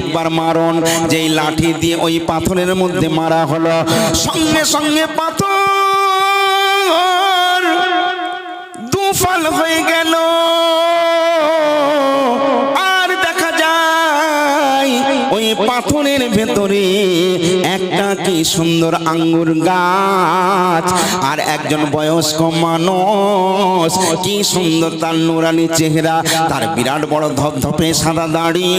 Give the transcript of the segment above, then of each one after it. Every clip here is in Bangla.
একবার মারণ। যেই লাঠি দিয়ে ওই পাথরের মধ্যে মারা হলো, সঙ্গে সঙ্গে পাথর দুফাল হয়ে গেল। আর দেখা যায় ওই পাথরের ভেতরে একটা কি সুন্দর আঙ্গুর গাছ, আর একজন বয়স্ক মানুষ, কি সুন্দর তার নুরানি চেহারা, তার বিরাট বড় ধপধপে সাদা দাড়ি,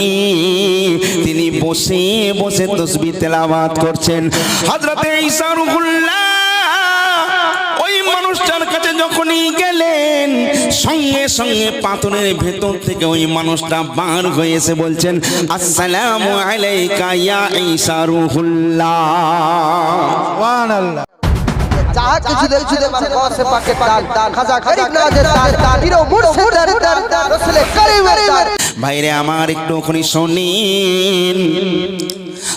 তিনি বসে বসে তাসবিহ তেলাওয়াত করছেন। হযরতে ঈসা রূহুল্লাহ ওই মানুষটার কাছে যখনই গেলেন, সঙ্গে সঙ্গে পাথরের ভেতর থেকে ওই মানুষটা বার হয়ে এসে বলছেন, আসসালামু আলাইকা ইয়া ঈসা রূহুল্লাহ। সুবহানাল্লাহ। যাহা কিছু দেখছি মানে কসে পাকে তাল খাজা করিম নাজে তাল হিরো মুর্শিদার রাসূল করিমের। ভাইরে আমার একটু ওখানে শুনিন,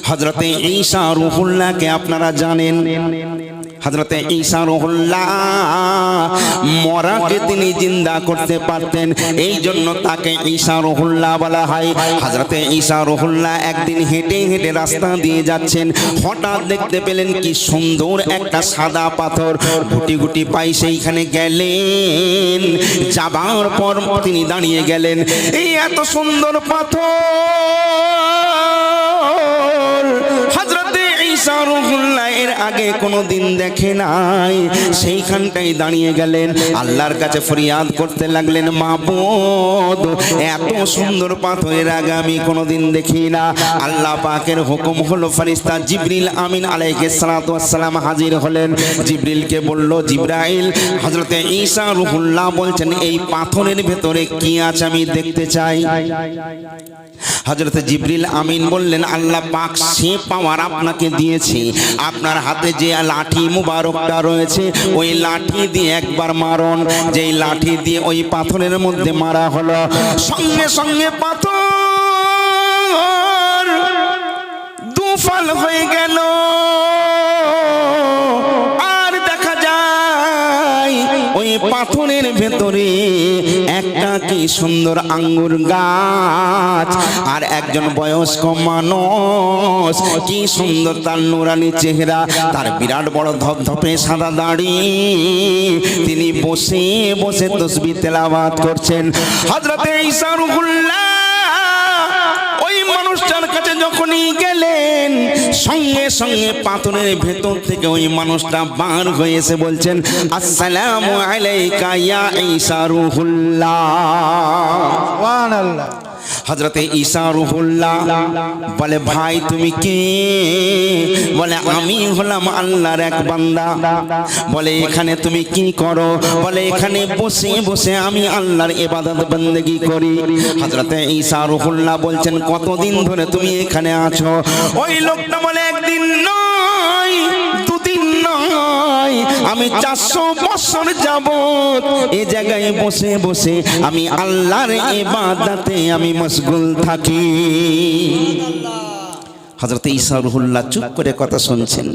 হযরতে ঈসা রূহুল্লাহকে আপনারা জানেন। হযরতে ঈসা রূহুল্লাহ মরাকে তিনি জিন্দা করতে পারতেন, এই জন্য তাকে ঈসা রূহুল্লাহ বলা হয়। হযরতে ঈসা রূহুল্লাহ একদিন হেঁটে হেঁটে রাস্তা দিয়ে যাচ্ছেন, হঠাৎ দেখতে পেলেন কি সুন্দর একটা সাদা পাথর, গুটি গুটি পাই সেইখানে গেলেন। যাবার পর তিনি দাঁড়িয়ে গেলেন, এই এত সুন্দর পাথর হযরতে ঈসা রূহুল্লাহ এর আগে কোনোদিন দেখে নাই। সেইখানটাই দাঁড়িয়ে গেলেন, আল্লাহর কাছে ফরিয়াদ করতে লাগলেন, মাবুদ এত সুন্দর পাথরের আগে আমি কোনোদিন দেখি না। আল্লাহ পাকের হুকুম হলো, ফেরেশতা জিবরিল আমিন আলাইহিস সালাতু ওয়াস সালাম হাজির হলেন। জিবরিলকে বলল, জিবরাইল হযরতে ঈসা রূহুল্লাহ বলছেন এই পাথরের ভেতরে কি আছে আমি দেখতে চাই। হযরতে জিবরিল আমিন বললেন, আল্লাহ পাক সে পাওয়ার আপনাকে দিয়েছে, আপনার হাতে যে লাঠি মুবারকটা রয়েছে ওই লাঠি দিয়ে একবার মারণ। যেই লাঠি দিয়ে ওই পাথরের মধ্যে মারা হলো, সঙ্গে সঙ্গে পাথর দুফাল হয়ে গেল। আর দেখা যায় ওই পাথরের ভেতরে একটা কি সুন্দর আঙ্গুর গাছ, আর একজন বয়স্ক মানুষ, কি সুন্দর তার নুরানি চেহারা, তার বিরাট বড় ধপধপে সাদা দাড়ি, তিনি বসে বসে তাসবিহ তেলাওয়াত করছেন। হযরতে ঈসা রূহুল্লাহ ওই মানুষটার কাছে যখনই গেলেন, সঙ্গে সঙ্গে পাথরের ভেতর থেকে ওই মানুষটা বার হয়ে এসে বলছেন, আসসালামু আলাইকা ইয়া ঈসা রূহুল্লাহ। সুবহানাল্লাহ। হযরতে ঈসা রূহুল্লাহ বলে, ভাই তুমি কে? বলে, আমি হলাম আল্লাহর এক বান্দা। বলে, এখানে তুমি কি করো? বলে, এখানে বসে বসে আমি আল্লাহর ইবাদত বন্দেগী করি। হযরতে ঈসা রূহুল্লাহ বলছেন, কতদিন ধরে তুমি এখানে আছো? ওই লোকটা বলে, একদিন নয়, দুদিন নয়, আমি 400 বছর যাবত এই জায়গায় বসে বসে আমি আল্লাহর ইবাদতে আমি মশগুল থাকি। হযরত ঈসা রূহুল্লাহ চুপ করে কথা শুনছেন।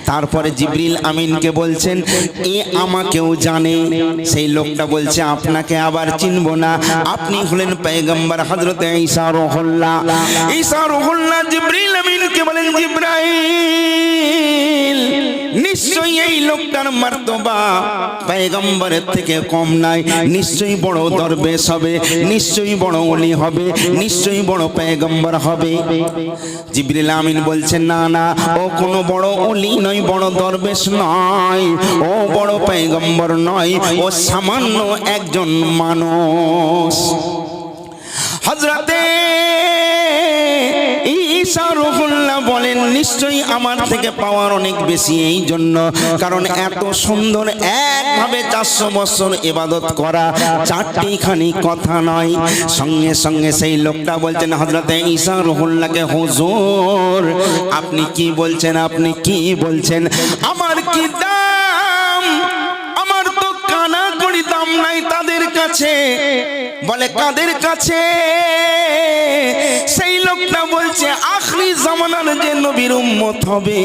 তারপরে জিবরিল আমিনকে বলছেন, এ আমাকেও জানে। সেই লোকটা বলছে, আপনাকে আবার চিনব না, আপনি হলেন পয়গম্বর হযরত ঈসা রূহুল্লাহ। ঈসা রূহুল্লাহ জিবরিল আমিনকে বলেন, জিবরাইল নিশ্চয়ই এই লোকটার মর্তবা পয়গম্বরের থেকে কম নাই, নিশ্চয়ই বড় দরবেশ হবে, নিশ্চয়ই বড় ওলি হবে, নিশ্চয়ই বড় পয়গম্বর হবে। জিবরিল আমিন বলছেন, না না, ও কোনো বড় ওলি নয়, বড় দরবেশ নয়, ও বড় পয়গম্বর নয়, ও সামান্য একজন মানুষ। হযরতে ঈসা রূহুল্লাহ বলেন, নিশ্চয়ই আমার থেকে পাওয়ার অনেক বেশি, এই জন্য কারণ এত সুন্দর একভাবে 400 বছর ইবাদত করা চারটি খানি কথা নয়। সঙ্গে সঙ্গে সেই লোকটা বলছেন হযরতে ঈসা রূহুল্লাহকে, হুজুর আপনি কি বলছেন? আপনি কি বলছেন? আমার কি দাম? আমার তো কানা করি দাম নাই তাদের কাছে। বলে, কাদের কাছে? সেই লোকটা বলছে, আখ আখরি জামানার যে নবীর উম্মত হবে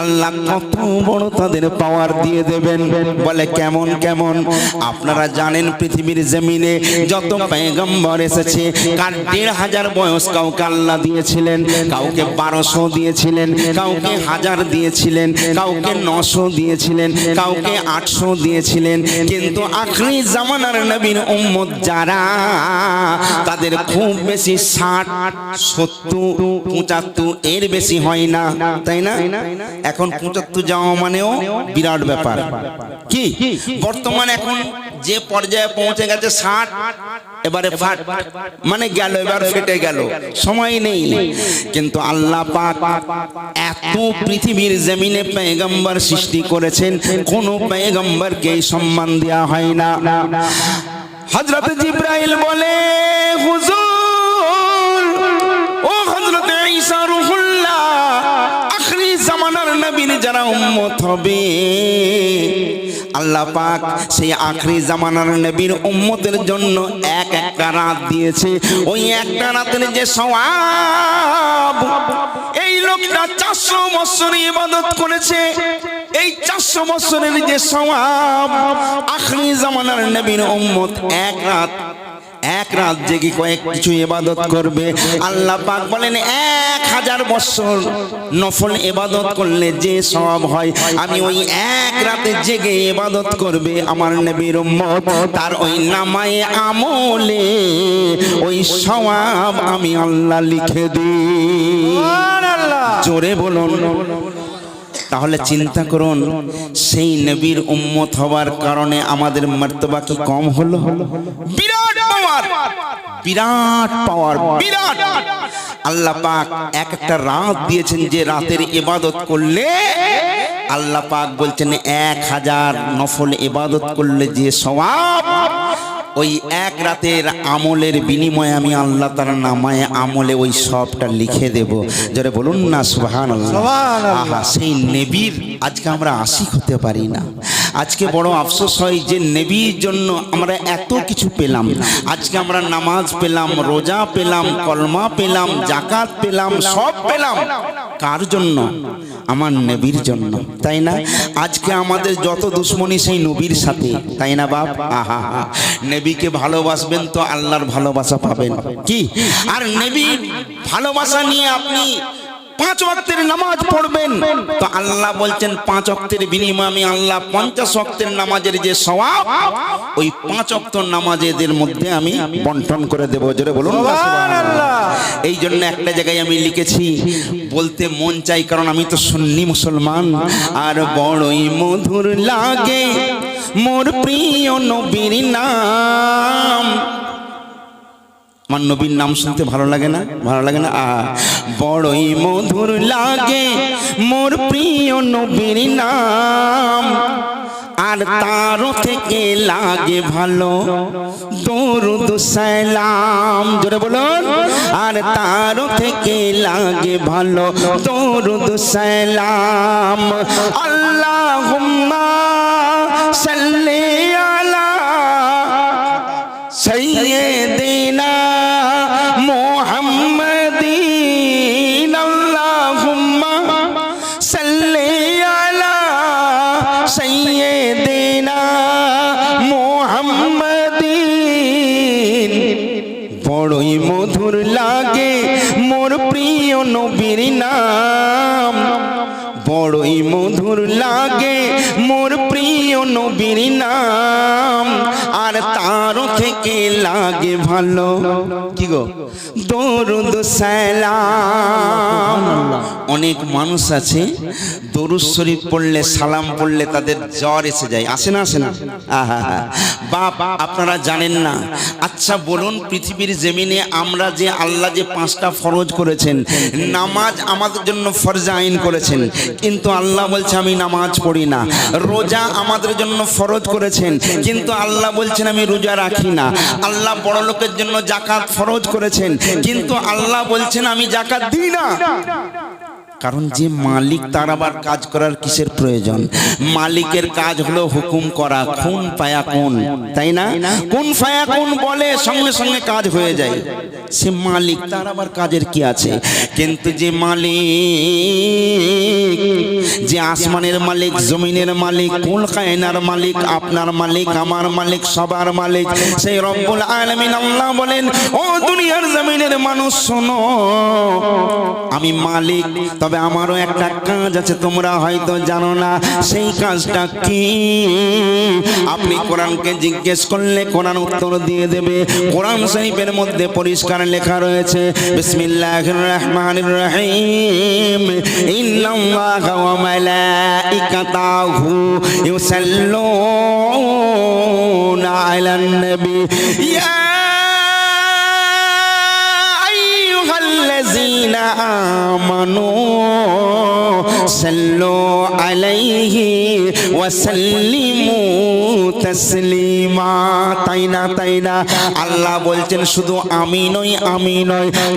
আল্লাহ কত বড় তাদের পাওয়ার দিয়ে দেবেন। বলে কেমন কেমন? আপনারা জানেন পৃথিবীর জমিনে যত পয়গম্বর এসেছে কার ১৫০০ বয়স কাউকে আল্লাহ দিয়েছিলেন, কাউকে ১২০০ দিয়েছিলেন, কাউকে ১০০০ দিয়েছিলেন, কাউকে ৯০০ দিয়েছিলেন, কাউকে ৮০০ দিয়েছিলেন। কিন্তু আখরি জামানার নবীর উম্মত যারা তাদের খুব বেশি ৬০, ৭০, ৭৫ এর বেশি হয় না, তাই না? এখন ৭৫ যাওয়া মানেও বিরাট ব্যাপার। কি বর্তমান এখন যে পর্যায়ে পৌঁছে গেছে ৬০, এবারে ফাট মানে গেল, এবার ফেটে গেল, সময় নেই। কিন্তু আল্লাহ পাক এত পৃথিবীর জমিনে পয়গম্বর সৃষ্টি করেছেন, কোন পয়গম্বরকে এই সম্মান দেওয়া হয় না। হযরত জিবরাইল বলে হুজুর, ও হযরত ঈসা রূহুল্লাহ, আখরি জামানার নবীর যারা উম্মত হবে আল্লাহ পাক সেই আখরি জামানার নবীর উম্মতের জন্য একটা রাত দিয়েছে। ওই একটা রাতের যে সওয়াব, এই লোকটা ৪০০ বছর ইবাদত করেছে, এই ৪০০ বছরের যে সওয়াব আখরি জামানার নবীর উম্মত এক রাত জেগে কয়েক কিছু ইবাদত করবে। আল্লাহ পাক বলেন ১০০০ বছর নফল ইবাদত করলে যে সওয়াব হয়, আমি ওই এক রাতে জেগে ইবাদত করবে আমার নবীর উম্মত, তার ওই নামায়ে আমলে ওই সওয়াব আমি আল্লাহ লিখে দিই। সুবহানাল্লাহ, জোরে বলুন। তাহলে চিন্তা করুন, সেই নবীর উম্মত হওয়ার কারণে আমাদের মর্তবা কি কম হলো? বিরাট পাওয়ার, বিরাট পাওয়ার, বিরাট। আল্লাহ পাক একটা রাত দিয়েছেন, যে রাতের ইবাদত করলে আল্লাহ পাক বলছেন ১০০০ নফল ইবাদত করলে যে সওয়াব, ওই এক রাতের আমলের বিনিময়ে আমি আল্লাহ তার নামায়ে আমলে ওই সবটা লিখে দেব। যারা বলুন না সুবহানাল্লাহ। আহা, সেই নবীর আজকে আমরা আশিক হতে পারি না। আজকে বড় আফসোস হয় যে নবীর জন্য আমরা এত কিছু পেলাম, আজকে আমরা নামাজ পেলাম, রোজা পেলাম, কলমা পেলাম, জাকাত পেলাম, সব পেলাম, কার জন্য? আমার নবীর জন্য, তাই না? আজকে আমাদের যত দুশ্মনী সেই নবীর সাথে, তাই না বাপ? আহা, নবীকে ভালোবাসবেন তো আল্লাহর ভালোবাসা পাবেন। কি আর নবীর ভালোবাসা নিয়ে আপনি ৫ ওয়াক্তের নামাজ পড়বেন তো আল্লাহ বলছেন ৫ ওয়াক্তের বিনিময়ে আমি আল্লাহ ৫০ ওয়াক্তের নামাজের যে সওয়াব ওই ৫ ওয়াক্ত নামাজেদের মধ্যে আমি বন্টন করে দেব। জোরে বলুন সুবহানাল্লাহ। এই জন্য একটা জায়গায় আমি লিখেছি, বলতে মন চাই, কারণ আমি তো সুন্নি মুসলমান। আর বড়ই মধুর লাগে মোর প্রিয় নবীর নাম। আমার নবীর নাম শুনতে ভালো লাগে না? ভালো লাগে না? বড়ই মধুর লাগে মোর প্রিয় নবীর নাম, আর তারও থেকে লাগে ভালো দরুদ সালাম। জোরে বলুন। আর তারও থেকে লাগে ভালো দরুদ সালাম। আল্লাহুম্মা সাল্লি আলা সাইয়্যিদিনা মুহাম্মাদিন। আল্লাহুম্মা সাল্লি আলা সাইয়্যিদিনা মুহাম্মাদিন। বড়ই মধুর লাগে মোর প্রিয় নবীর নাম, বড়ই মধুর লাগে মোর প্রিয় নবীর নাম, আর তারও থেকে লাগে ভালো কি গো দরুদ সালাম। অনেক মানুষ আছে দরুদ শরীফ পড়লে, সালাম পড়লে তাদের জ্বর এসে যায়, আসে না? আসে না? আহা, বাপ আপনারা জানেন না। আচ্ছা বলুন, পৃথিবীর জমিনে আমরা যে আল্লাহ যে 5টা ফরজ করেছেন, নামাজ আমাদের জন্য ফরজ আইন করেছেন, কিন্তু আল্লাহ বলছে আমি নামাজ পড়ি না। রোজা আমাদের জন্য ফরজ করেছেন, কিন্তু আল্লাহ বলছেন আমি রোজা রাখি না। আল্লাহ বড় লোকের জন্য জাকাত ফরজ করেছেন, কিন্তু আল্লাহ বলছেন আমি জাকাত দিই না। কারণ যে মালিক তার আবার কাজ করার কিসের প্রয়োজন? মালিকের কাজ হলো হুকুম করা, খুন ফায়া খুন, তাই না? কোন ফায়া কোন বলে সঙ্গে সঙ্গে কাজ হয়ে যায়। সে মালিক, তার আবার কাজের কি আছে? কিন্তু যে মালিক, যে আসমানের মালিক, জমিনের মালিক, কুল কায়নার মালিক, আপনার মালিক, আমার মালিক, সবার মালিক, সেই রব্বুল আলামিন আল্লাহ বলেন, ও দুনিয়ার জমিনের মানুষ শোনো, আমি মালিক, তবে আমারও একটা কাজ আছে, তোমরা হয়তো জানো না। সেই কাজটা কি? আপনি কোরআনকে জিজ্ঞেস করলে কোরআন উত্তর দিয়ে দেবে। কোরআন শরীফের মধ্যে পরিষ্কার লেখা রয়েছে, বিসমিল্লাহির রহমানির রহিম, ইন্নাল্লাহা ওয়া মালাইকাতাহু ইউসাল্লুনা আলান নবী ইয়া আইয়ুহাল্লাযীনা আমানু সাল্লু আলাইহি ওয়া সাল্লিমু তাসলিমা। তাই না, তাই না? আল্লাহ বলছেন শুধু আমি নই,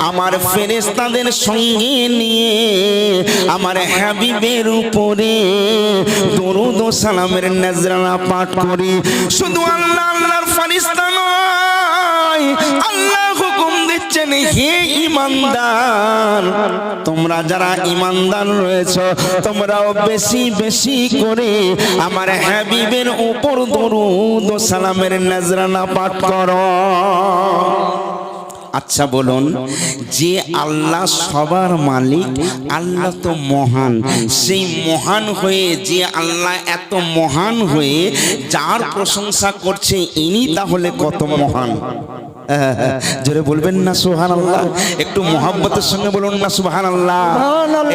আমার ফেরেশতাদের সঙ্গে নিয়ে আমার হাবিবের উপরে দরুদ ও সালামের নজরানা পাঠ করি। শুধু আল্লাহর ফেরেশতা নয়, আল্লাহ হুকুম দিচ্ছেন, হে ঈমানদার, তোমরা যারা ঈমানদার রয়েছে তোমরাও বেশি বেশি করে আমার হাবিবের উপর দরুদ ও সালামের নজরানা পাঠ করো। আচ্ছা বলুন, যে আল্লাহ সবার মালিক, আল্লাহ তো মহান, সেই মহান হয়ে, যে আল্লাহ এত মহান হয়ে যার প্রশংসা করছে, ইনি তাহলে কত মহান? জোরে বলবেন না সুবহানাল্লাহ? একটু মোহাব্বতের সঙ্গে বলুন না সুবহানাল্লাহ।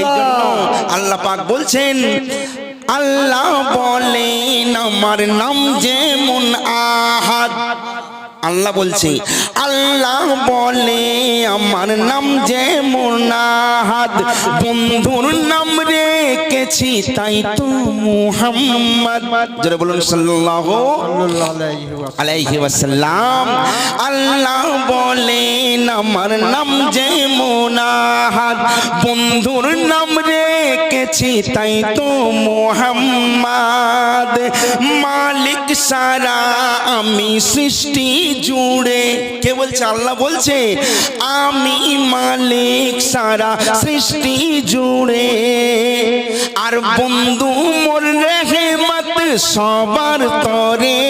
এই জন্য আল্লাহ পাক বলছেন, আল্লাহ বলেন আমার নাম যেমন আহাদ। আল্লাহ বলছে, আল্লাহ বলে আমার নাম যেমন আহাদ, বন্ধুর নাম রেখেছি তাই তো মুহাম্মদ। যারা বলুন সাল্লাল্লাহু আলাইহি ওয়াসাল্লাম। আল্লাহ বলেন আমার নাম যেমন আহাদ, বন্ধুর নাম রেখেছি তাই তো মুহাম্মদ। মালিক সারা আমি সৃষ্টি জুড়ে, কে বলছে? আল্লাহ বলছে, আমি মালিক সারা সৃষ্টি জুড়ে, আর বন্ধু মোর রহমত সবার তরে।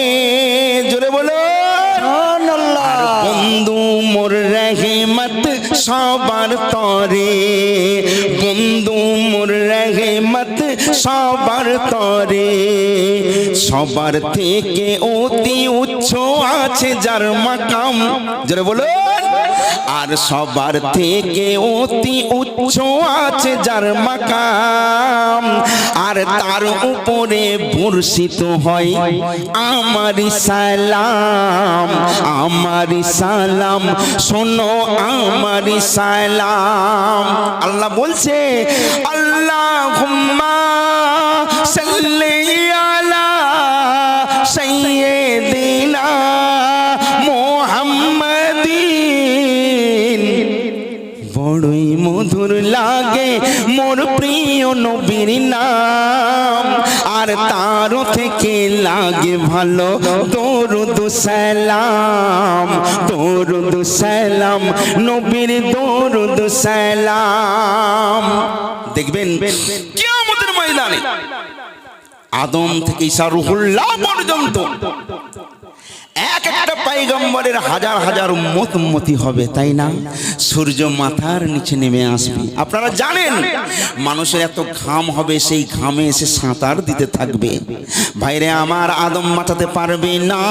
জোরে বলো সুবহানাল্লাহ। আর বন্ধু মোর রহমত সবার তরে, বন্ধু মোর রহমত সবার তরে, সবার থেকে অতি উচ্চ আছে যার মাকাম। যারা বলুন, আর সবার থেকে অতি উচ্চ আছে যার মাকাম, আর তার উপরে বর্ষিত হয় আমারি সালাম, আমারি সালাম, শোনো আমারি সালাম। আল্লাহ বলছে, আল্লাহুম্মা সাল্লি আলা সাইয়্যিদিনা মুহাম্মাদিন। বড়ই মধুর লাগে মোর প্রিয় নবীর নাম, আর তার থেকে লাগে ভালো দরুদ সালাম, দরুদ সালাম, নবীর দরুদ সালাম। দেখবেন কিয়ামতের ময়দানে আদম থেকে ঈসা রূহুল্লাহ পর্যন্ত এক একটা পয়গম্বরের হাজার হাজার উম্মতি হবে, তাই না? সূর্য মাথার নিচে নেমে আসবে। আপনারা জানেন মানুষের এত ঘাম হবে, সেই ঘামে এসে সাঁতার দিতে থাকবে। ভাইরে আমার, আদম বাঁচাতে পারবে না,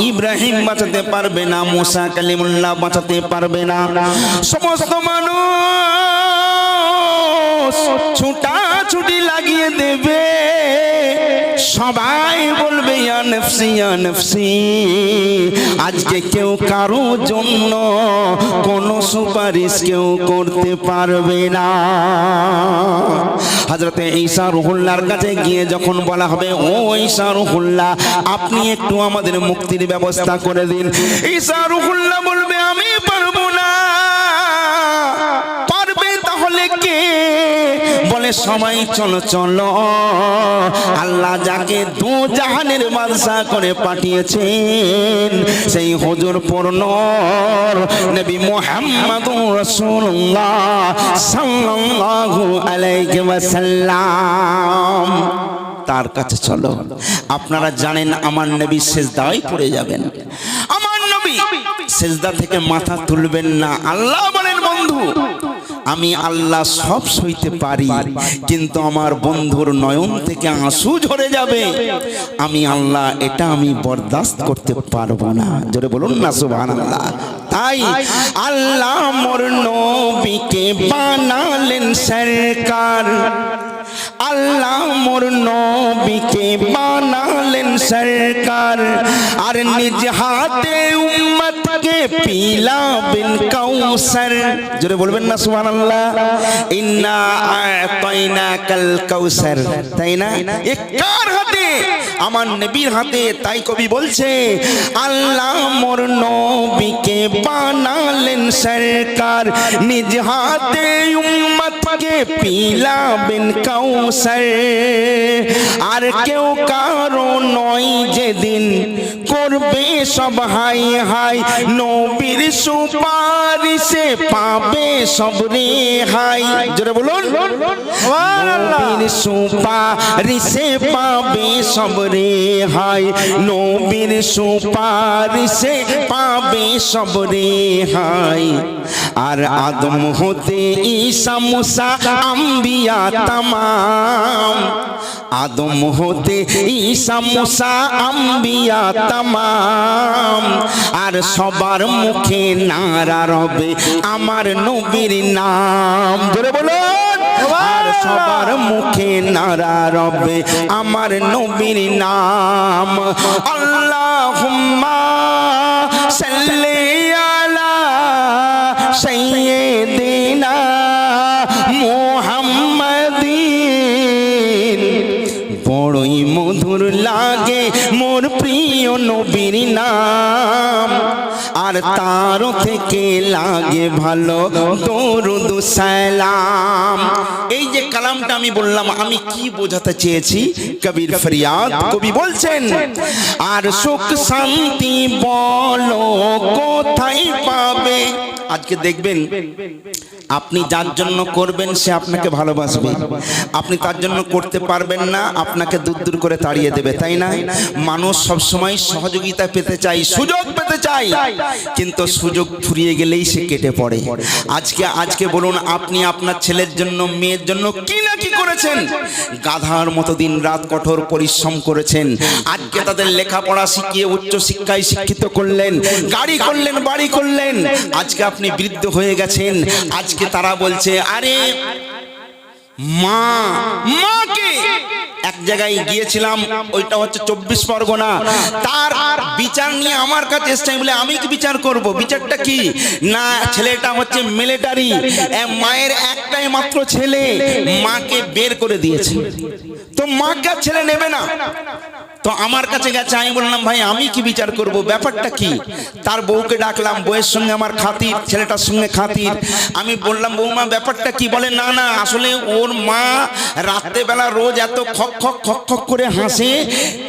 ইব্রাহিম বাঁচাতে পারবে না, মুসা কালিমুল্লাহ বাঁচাতে পারবে না। সমস্ত মানুষ ছুটাছুটি লাগিয়ে দেবে, সবাই বলবে ইয়া নফসি ইয়া নফসি। আজকে কেউ কারো জন্য কোনো সুপারিশ কেউ করতে পারবে না। হযরতে ঈসা রূহুল্লাহর কাছে গিয়ে যখন বলা হবে, ও ঈসা রূহুল্লাহ, আপনি একটু আমাদের মুক্তির ব্যবস্থা করে দিন, ঈসা রূহুল্লাহ বলবে, আমি পারবো না। পারবে তাহলে কে? বলে সবাই চলো চলো, আল্লাহ যাকে দু জাহানের বাদশা করে পাঠিয়েছেন সেই হুজুর পূর্ণ নবী মুহাম্মদুর রাসূলুল্লাহ সাল্লাল্লাহু আলাইহি ওয়াসাল্লাম, তার কাছে চলো। আপনারা জানেন আমার নবী সিজদায় পড়ে যাবেন, আমার নবী সিজদা থেকে মাথা তুলবেন না। আল্লাহ বলেন বন্ধু আমি আল্লাহ সব সইতে পারি, কিন্তু আমার বন্ধুর নয়ন থেকে আঁসু ঝরে যাবে, আমি আল্লাহ এটা আমি বরদাস্ত করতে পারবো না। জোরে বলুন না সুবহানাল্লাহ। তাই আল্লাহ মোর নবীকে বানালেন সরকার, আল্লাহ মোর নবীকে বানালেন সরকার, আর নিজ হাতে উম্মতকে পিলাবেন কাউসার। জোরে বলবেন না সুবহানাল্লাহ। ইন্না আতাইনাকাল কাউসার, তাই না? এ কার হাতে? আমার নবীর হাতে। তাই কবি বলছে আল্লাহ মোর নবীকে বানালেন সরকার, নিজ হাতে উম্মতকে পিলাবেন কাউসার, আর কেউ কারো নয় যেদিন করবে সব হাই হাই, নবীর সুপারিশে পাবে সব রেহাই। জোরে বলুন নবীর সুপারিশে পাবে সব রেহাই, নবীর সুপারিশে পাবে সব রেহাই। আর আদম হতে ঈসা মুসা আম্বিয়া তামাম, আদম হতে ঈসা মুসা আম্বিয়া তামাম, আর সবার মুখে নারা রবে আমার নবীর নাম। ধরে বলুন আর সবার মুখে নারা রবে আমার নবীর নাম। আল্লাহুম্মা সাল্লি আলা সাইয়্যিদিনা মুহাম্মাদিন। বড়ই মধুর লাগে মোর প্রিয় নবীর নাম, আর তার থেকে লাগে ভালো দরুদ সালাম। এই যে কালামটা আমি বললাম, আমি কি বোঝাতে চেয়েছি? কবির ফরিয়াদ কবি বলছেন আর সুখ শান্তি বলো কোথায় পাবে। আজকে দেখবেন আপনি যার জন্য করবেন সে আপনাকে ভালোবাসবে, আপনি তার জন্য করতে পারবেন না আপনাকে দূর দূর করে তাড়িয়ে দেবে, তাই না? মানুষ সবসময় সহযোগিতা পেতে চায়, সুযোগ পেতে চায়, কিন্তু সুযোগ ফুরিয়ে গেলেই সে কেটে পড়ে। আজকে বলুন আপনি আপনার ছেলের জন্য মেয়ের জন্য কি না কি করেছেন? গাধার মতো দিন রাত কঠোর পরিশ্রম করেছেন, আজকে তাদের লেখাপড়া শিখিয়ে উচ্চ শিক্ষায় শিক্ষিত করলেন, গাড়ি করলেন, বাড়ি করলেন, আজকে আপনি বৃদ্ধ হয়ে গেছেন। আজকে তারা বলছে আরে মাকে এক জায়গায় গিয়েছিলাম, ওইটা হচ্ছে 24 পরগনা, তার বিচার নিয়ে আমার কাছে এসছে, বলে আমি কি বিচার করব? বিচারটা কি না, ছেলেটা হচ্ছে মিলিটারি, মায়ের একটাই মাত্র ছেলে, মাকে বের করে দিয়েছে, তো মাকে ছেলে নেবে না, তো আমার কাছে গেছে। আমি বললাম ভাই আমি কি বিচার করব, ব্যাপারটা কি? তার বউকে ডাকলাম, বউয়ের সঙ্গে আমার খাতির, ছেলেটার সঙ্গে খাতির। আমি বললাম বৌমা ব্যাপারটা কি? বলে না না, আসলে ওর মা রাত্রেবেলা রোজ এত খক খক খক খক করে হাসে,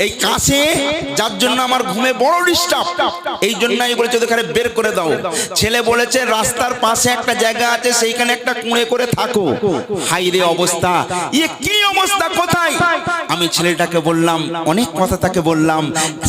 এই কাশে, যার জন্য আমার ঘুমে বড় ডিস্টার্ব, এই জন্য আমি বলেছি ওদেরকে বের করে দাও। ছেলে বলেছে রাস্তার পাশে একটা জায়গা আছে, সেইখানে একটা কুঁড়ে করে থাকো। হাই রে অবস্থা, ইয়ে কি অবস্থা, কোথায়? আমি ছেলেটাকে বললাম, অনেক কথা তাকে বললাম,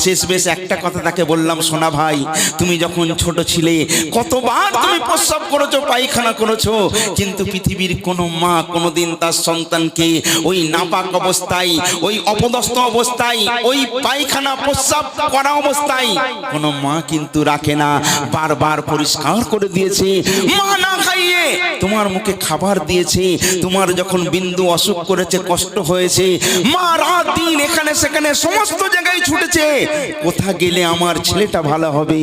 শেষ বেশ একটা কথা তাকে বললাম, সোনা ভাই তুমি যখন ছোট ছিলে কতবার তুমি প্রস্রাব করেছো, পায়খানা করেছো, কিন্তু পৃথিবীর কোনো মা কোনোদিন তার সন্তানকে ওই নাপাক অবস্থায়, ওই অপদস্থ অবস্থায়, ওই পায়খানা প্রস্রাব করা অবস্থায় কোনো মা কিন্তু রাখে না, বারবার পরিষ্কার করে দিয়েছে। মা না খাইয়ে তোমার মুখে খাবার দিয়েছে, তোমার যখন বিন্দু অসুখ করেছে, কষ্ট হয়েছে, মা রাত দিন এখানে সেখানে সমস্ত জায়গায় ছুটেছে, কোথা গেলে আমার ছেলেটা ভালো হবে।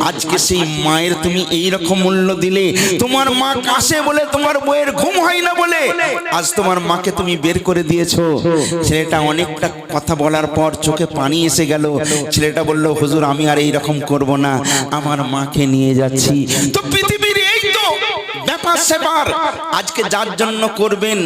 আজকে সেই মায়ের তুমি এই রকম মূল্য দিলে, তোমার মা কাশে বলে, তোমার বউয়ের ঘুম হয় না বলে আজ তোমার মাকে তুমি বের করে দিয়েছো। ছেলেটা অনেকটা কথা বলার পর চোখে পানি এসে গেল। ছেলেটা বলল হুজুর আমি আর এই রকম করব না, আমার মাকে নিয়ে যাচ্ছি। তো পৃথিবীর এই তো ব্যাপার স্যাপার আজকে যার জন্য করবেন,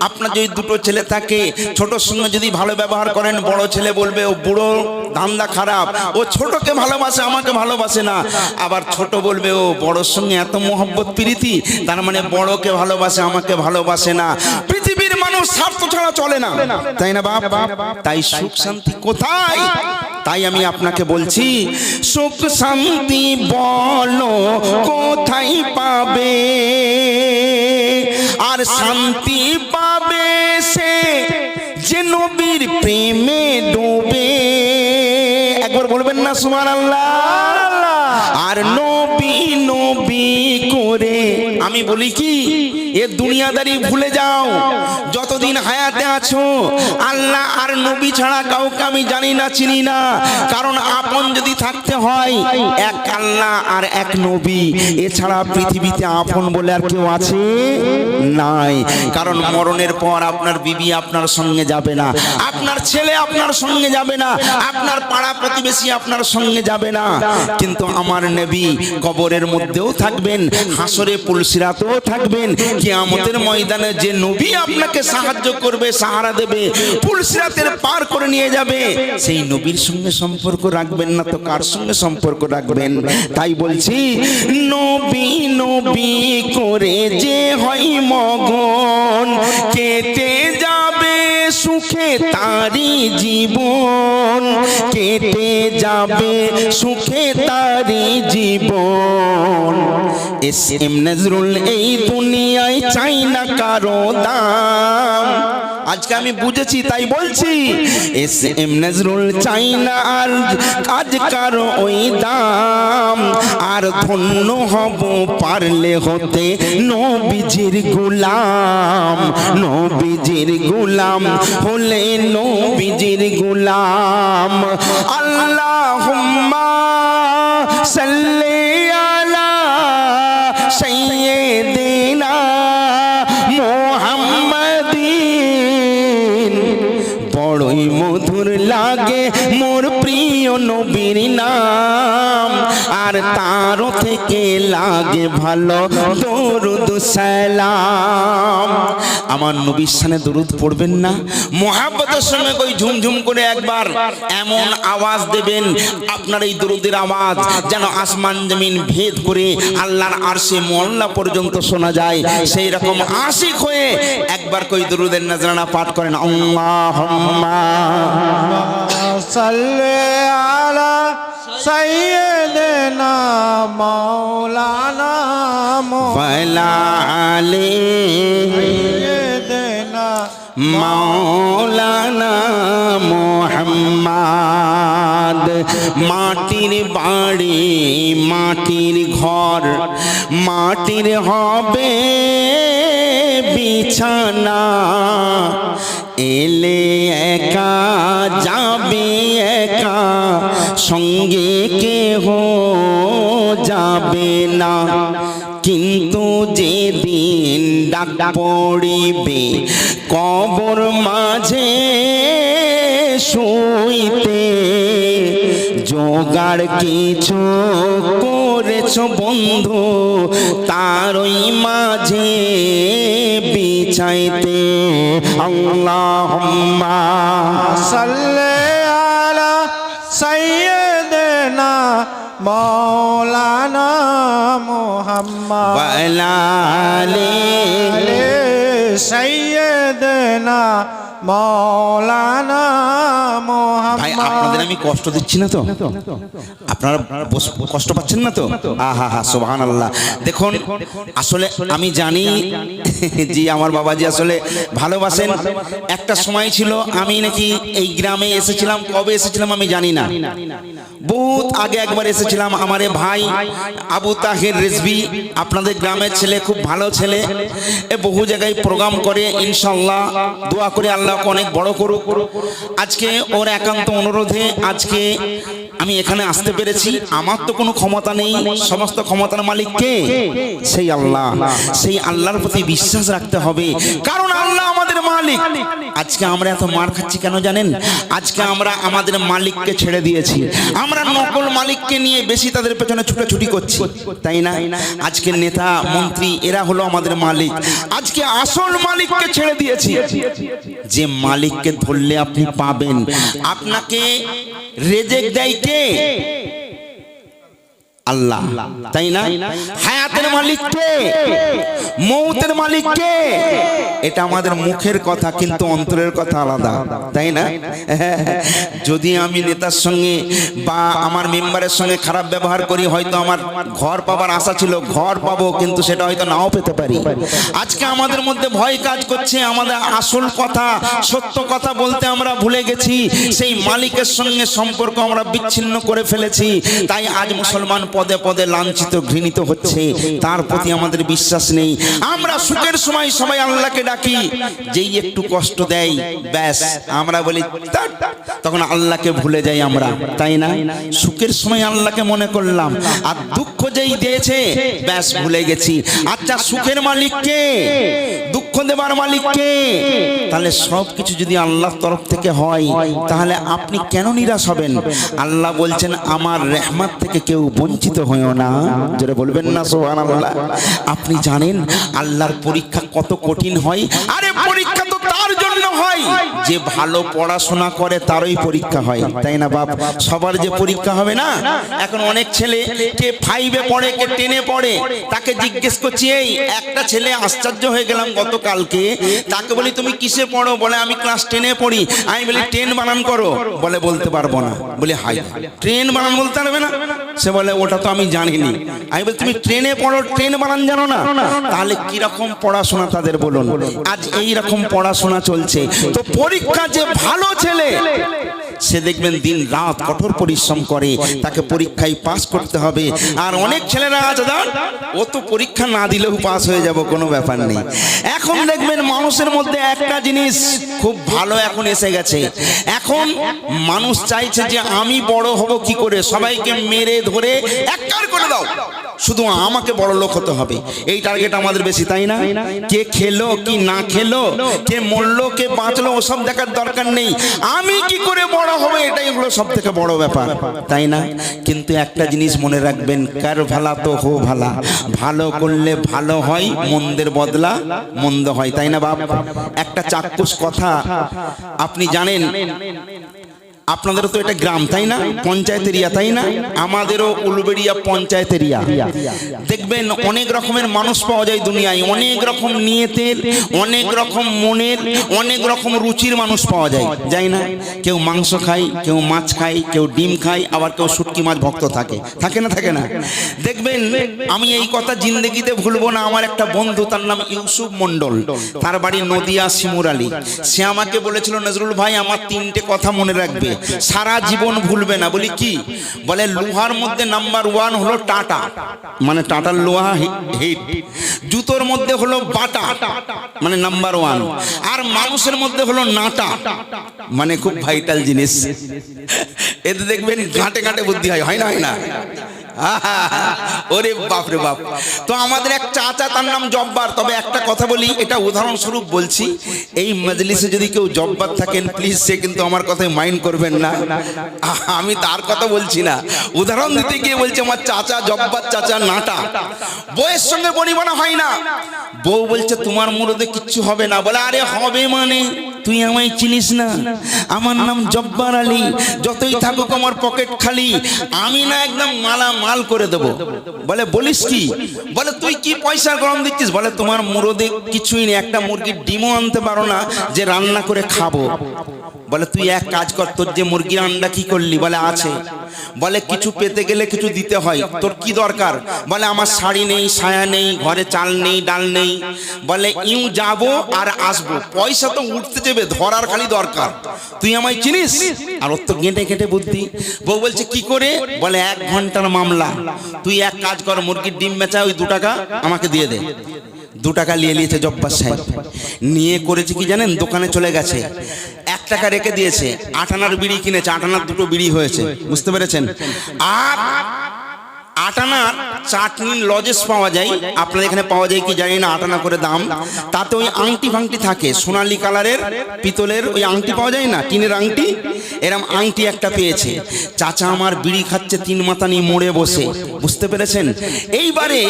আপনার যদি দুটো ছেলে থাকে, ছোটর সঙ্গে যদি ভালো ব্যবহার করেন, বড় ছেলে বলবে ও বুড়ো ধান্দা খারাপ, ও ছোটকে ভালোবাসে আমাকে ভালোবাসে না। আবার ছোট বলবে ও বড়োর সঙ্গে এত মোহব্বত প্রীতি, তার মানে বড়কে ভালোবাসে আমাকে ভালোবাসে না। পৃথিবীর মানুষ স্বার্থ ছাড়া চলে না, তাই না বাপ? তাই সুখ শান্তি কোথায়? তাই আমি আপনাকে বলছি, সুখ শান্তি বলো কোথায় পাবে? আর শান্তি পাবে সে যে নবীর প্রেমে ডুবে। একবার বলবেন না সুবহানাল্লাহ? আর নবী নবী করে আমি বলি কি, এ দুনিয়াদারি ভুলে যাও। যতদিন হায়াতে আছো আল্লাহ আর নবী ছাড়া কাউকে আমি জানি না, চিনি না। কারণ আপন যদি থাকতে হয় এক আল্লাহ আর এক নবী, এছাড়া পৃথিবীতে আপন বলে আর কেউ আছে নাই। কারণ মরণের পর আপনার বিবি আপনার সঙ্গে যাবে না, আপনার ছেলে আপনার সঙ্গে যাবে না, আপনার পাড়া প্রতিবেশী আপনার সঙ্গে যাবে না। কিন্তু আমার নবী কবরের মধ্যেও থাকবেন, হাসরে পুলসিরাতেও থাকবেন, কিয়ামতের ময়দানে যে নবী আপনাকে সাহায্য করবে, সাহারা দেবে, পুলসিরাতের পার করে নিয়ে যাবে, সেই নবীর সঙ্গে সম্পর্ক রাখবেন না তো কার সঙ্গে সম্পর্ক রাখবেন? তাই বলছি, নবী নবী করে যে হয় মগন, কেটে যাবে সুখে তারি জীবন, কেটে যাবে সুখে তারি জীবন। এস এম নজরুল এই দুনিয়ায় চাই না কারো দাম। আজকে আমি বুঝেছি তাই বলছি, এস এম নজরুল চাই না আর কাজ কারো ওই দাম। আর ধন্য হব পারলে হতে নবীজির গোলাম, নবীজির গোলাম হলে নবীজির গোলাম। আল্লাহুম্মা সাল্লি আলা সাইয়্যিদিনা মুহাম্মাদিন। বড়ই মধুর লাগে মোর প্রিয় নবীর নাম, আর তারও থেকে লাগে ভালো দরুদ সালাম। আমার নবীর শানে দরুদ পড়বেন না? মুহাব্বতের সঙ্গে কই ঝুমঝুম করে একবার এমন আওয়াজ দেবেন, আপনার এই দরুদের আওয়াজ যেন আসমান জমিন ভেদ করে আল্লাহর আরশে মোল্লা পর্যন্ত শোনা যায়। সেই রকম আশিক হয়ে একবার কই দরুদের নজরানা পাঠ করেন, আল্লাহুম্মা সাল্লি আলা সাইয়্যিদিনা মাওলানা ওয়ালা আলি সাইয়্যিদিনা মাওলানা মুহাম্মদ। মাটির বাড়ি মাটির ঘর, মাটির হবে বিছানা, এলে একা যাবে একা, সঙ্গে কেহ যাবে না। কিন্তু যেদিন ডাক পড়িবে কবর মাঝে শুইতে, জোগাড় কিছু করেছ বন্ধু তারই মাঝে বিছাইতে। আল্লাহুম্মা সাল্লি আলা সাইয়্যিদিনা মাওলানা মুহাম্মদ ওয়ালা আলি সাইয়্যিদিনা মাওলানা ভাই, মুহাম্মদ। আপনাদের আমি কষ্ট দিচ্ছি না তো? আপনারা কষ্ট পাচ্ছেন না তো? আহা হা সুবহানাল্লাহ। দেখুন, আসলে আমি জানি যে আমার বাবাজি আসলে ভালোবাসেন। একটা সময় ছিল আমি নাকি এই গ্রামে এসেছিলাম, কবে এসেছিলাম আমি জানি না, বহুত আগে একবার এসেছিলাম। আমার ভাই আবু তাহের রিজভী, আপনাদের গ্রামের ছেলে, খুব ভালো ছেলে, এ বহু জায়গায় প্রোগ্রাম করে। ইনশাআল্লাহ দোয়া করে আল্লাহকে অনেক বড় করুক। আজকে ওর একান্ত অনুরোধে আজকে আমি এখানে আসতে পেরেছি, আমার তো কোনো ক্ষমতা নেই, সমস্ত ক্ষমতার মালিক কে? সেই আল্লাহ। সেই আল্লাহর প্রতি বিশ্বাস রাখতে হবে, কারণ আল্লাহ আমাদের মালিক। আজকে আমরা এত মার খাচ্ছি কেন জানেন? আজকে আমরা আমাদের মালিককে ছেড়ে দিয়েছি, আমরা নকল মালিককে নিয়ে বেশি তাদের পেছনে ছুটাছুটি করছি, তাই না? আজকে নেতা মন্ত্রী এরা হলো আমাদের মালিক, আজকে আসল মালিককে ছেড়ে দিয়েছি। যে মালিককে ধরলে আপনি পাবেন, আপনাকে রেজেক দেয় কে? আল্লাহ, তাই না? হায়াতের মালিক কে? মৌতের মালিক কে? এটা আমাদের মুখের কথা, কিন্তু অন্তরের কথা আলাদা, তাই না? যদি আমি নেতার সঙ্গে বা আমার মেম্বারের সঙ্গে খারাপ ব্যবহার করি, হয়তো আমার ঘর পাবার আশা ছিল, ঘর পাবো, কিন্তু সেটা হয়তো নাও পেতে পারি। আজকে আমাদের মধ্যে ভয় কাজ করছে, আমাদের আসল কথা, সত্য কথা বলতে আমরা ভুলে গেছি, সেই মালিকের সঙ্গে সম্পর্ক আমরা বিচ্ছিন্ন করে ফেলেছি। তাই আজ মুসলমান পদে পদে লাঞ্ছিত, ঘৃণিত হচ্ছে, তার প্রতি আমাদের বিশ্বাস নেই। আমরা সুখের সময় সবাই আল্লাহকে ডাকি, যেই একটু কষ্ট দেয় ব্যাস আমরা বলি ধ্যাৎ, তখন আল্লাহকে ভুলে যাই আমরা, তাই না? সুখের সময় আল্লাহকে মনে করলাম, আর দুঃখ যেই দিয়েছে ব্যাস ভুলে গেছি। আচ্ছা, সুখের মালিক কে? দুঃখ দেবার মালিক কে? তাহলে সব কিছু যদি আল্লাহর তরফ থেকে হয়, তাহলে আপনি কেন নিরাশ হবেন? আল্লাহ বলছেন, আমার রহমত থেকে কেউ বঞ্চিত হয়ো না। যারা বলবেন না সুবহানাল্লাহ। আপনি জানেন আল্লাহর পরীক্ষা কত কঠিন হয়? আরে পরীক্ষা তো তার জন্য হয় যে ভালো পড়াশোনা করে, তারই পরীক্ষা হয়, তাই না বাপ? সবার যে পরীক্ষা হবে না। এখন অনেক ছেলে কে 5-এ পড়ে, কে 10-এ পড়ে, তাকে জিজ্ঞেস করছি, এই একটা ছেলে আশ্চর্য হয়ে গেলাম গতকালকে, তাকে বলি তুমি কিসে পড়ো? বলে আমি ক্লাস 10-এ পড়ি। আমি বলি 10 বানান করো, বলে বলতে পারবো না। বলি হাই, 10 বানান বলতে পারবে না? সে বলে ওটা তো আমি জানিনি। আমি বলি তুমি 10-এ পড়ো, 10 বানান জানো না? তাহলে কিরকম পড়াশোনা তাদের বলুন। আজ এই রকম পড়াশোনা চলছে। তো পরীক্ষা যে ভালো ছেলে, সে দেখবেন দিন রাত কঠোর পরিশ্রম করে, তাকে পরীক্ষায় পাস করতে হবে। আর অনেক ছেলেরা আছে ও তো পরীক্ষা না দিলেও পাস হয়ে যাব, কোনো ব্যাপার নেই। এখন দেখবেন মানুষের মধ্যে একটা জিনিস খুব ভালো এখন এসে গেছে, এখন মানুষ চাইছে যে আমি বড় হব কি করে, সবাইকে মেরে ধরে একবার করে দাও, শুধু আমাকে বড় লোক হতে হবে, এই টার্গেট আমাদের বেশি, তাই না? কে খেলো কি না খেলো, কে মরলো কে বাঁচলো, ওসব দেখার দরকার নেই, আমি কি করে বড় হবে, এটাই হলো সব থেকে বড় ব্যাপার, তাই না? কিন্তু একটা জিনিস মনে রাখবেন, কার ভালা তো হো ভালা, ভালো করলে ভালো হয়, মন্দের বদলা মন্দ হয়, তাই না বাপ? একটা চাক্ষুষ কথা আপনি জানেন, আপনাদেরও তো এটা গ্রাম, তাই না? পঞ্চায়েত এরিয়া, তাই না? আমাদেরও উলুবেড়িয়া পঞ্চায়েত এরিয়া। দেখবেন অনেক রকমের মানুষ পাওয়া যায় দুনিয়ায়, অনেক রকম নিয়তের, অনেক রকম মনের, অনেক রকম রুচির মানুষ পাওয়া যায়, যাই না? কেউ মাংস খায়, কেউ মাছ খায়, কেউ ডিম খায়, আবার কেউ শুটকি মাছ ভক্ত থাকে, থাকে না? থাকে না? দেখবেন আমি এই কথা জিন্দেগিতে ভুলবো না, আমার একটা বন্ধু, তার নাম ইউসুফ মন্ডল, তার বাড়ি নদিয়া শিমুরালি। সে আমাকে বলেছিল, নজরুল ভাই আমার 3টে কথা মনে রাখবে, সারা জীবন ভুলবে না। বলি কি? বলে লোহার মধ্যে নাম্বার 1 হলো টাটা, মানে টাটার লোহা হিট। জুতোর মধ্যে হলো বাটা, মানে নাম্বার 1। আর মানুষের মধ্যে হলো নাটা, মানে খুব ভাইটাল জিনিস। এতে দেখবেন ঘাটে ঘাটে বুদ্ধি হয়, হয় না? হয় না? ওরে বাপ রে বাপ। তো আমাদের এক চাচা, তার নাম জব্বার। তবে একটা কথা বলি, এটা উদাহরণস্বরূপ বলছি, এই মজলিসে যদি কেউ জব্বার থাকেন প্লিজ সে কিন্তু আমার কথায় মাইন্ড করবেন না, আমি তার কথা বলছি না, উদাহরণ দিতে গিয়ে বলছি আমার চাচা জব্বার, চাচা নাটা। বউয়ের সঙ্গে বনিবনা হয় না, বউ বলছে তোমার মুরদে কিচ্ছু হবে না। বলে আরে হবে মানে, তুই আমায় চিনিস না, আমার নাম জব্বার আলী, যতই থাকুক আমার পকেট খালি, আমি না একদম মাল করে দেবো। বলে বলিস কি? বলে তুই কি পয়সার গরম দিচ্ছিস? বলে তোমার মুরদে কিছুই নেই, একটা মুরগির ডিমও আনতে পারো না যে রান্না করে খাবো। বলে তুই এক কাজ কর, তোর যে মুরগির আন্ডা কি করলি? বলে আছে। বলে কিছু পেতে গেলে কিছু দিতে হয়, তোর কি দরকার? বলে আমার শাড়ি নেই, সায়া নেই, ঘরে চাল নেই, ডাল নেই। বলে ইউ যাবো আর আসবো, পয়সা তো উঠতে যাবে, ধরার খালি দরকার, তুই আমায় চিনিস? আর ওর তো গেঁটে গেঁটে বুদ্ধি। বউ বলছে কি করে? বলে 1 ঘন্টার মামলা, তুই এক কাজ কর, মুরগির ডিম বেচা, ওই 2 টাকা আমাকে দিয়ে দে। 2 টাকা নিয়ে নিয়েছে জব্বার সাহেব, নিয়ে করেছে কি জানেন? দোকানে চলে গেছে, 1 টাকা রেখে দিয়েছে, 8 আনার বিড়ি কিনেছে, 8 আনার 2টো বিড়ি হয়েছে, বুঝতে পেরেছেন? আর 8 আনার চাটনি লজেস পাওয়া যায়, আপনাদের এখানে পাওয়া যায় কি জানি না, 8 আনা করে দাম। তাতে ওই আংটি ফাংটি থাকে, সোনালী কালারের পিতলের ওই আংটি পাওয়া যায় না, টিনের আংটি, এরম আংটি একটা পেয়েছে। চাচা আমার বিড়ি খাচ্ছে 3 মাথা নিয়ে মোড়ে বসে, বুঝতে পেরেছেন? এইবারে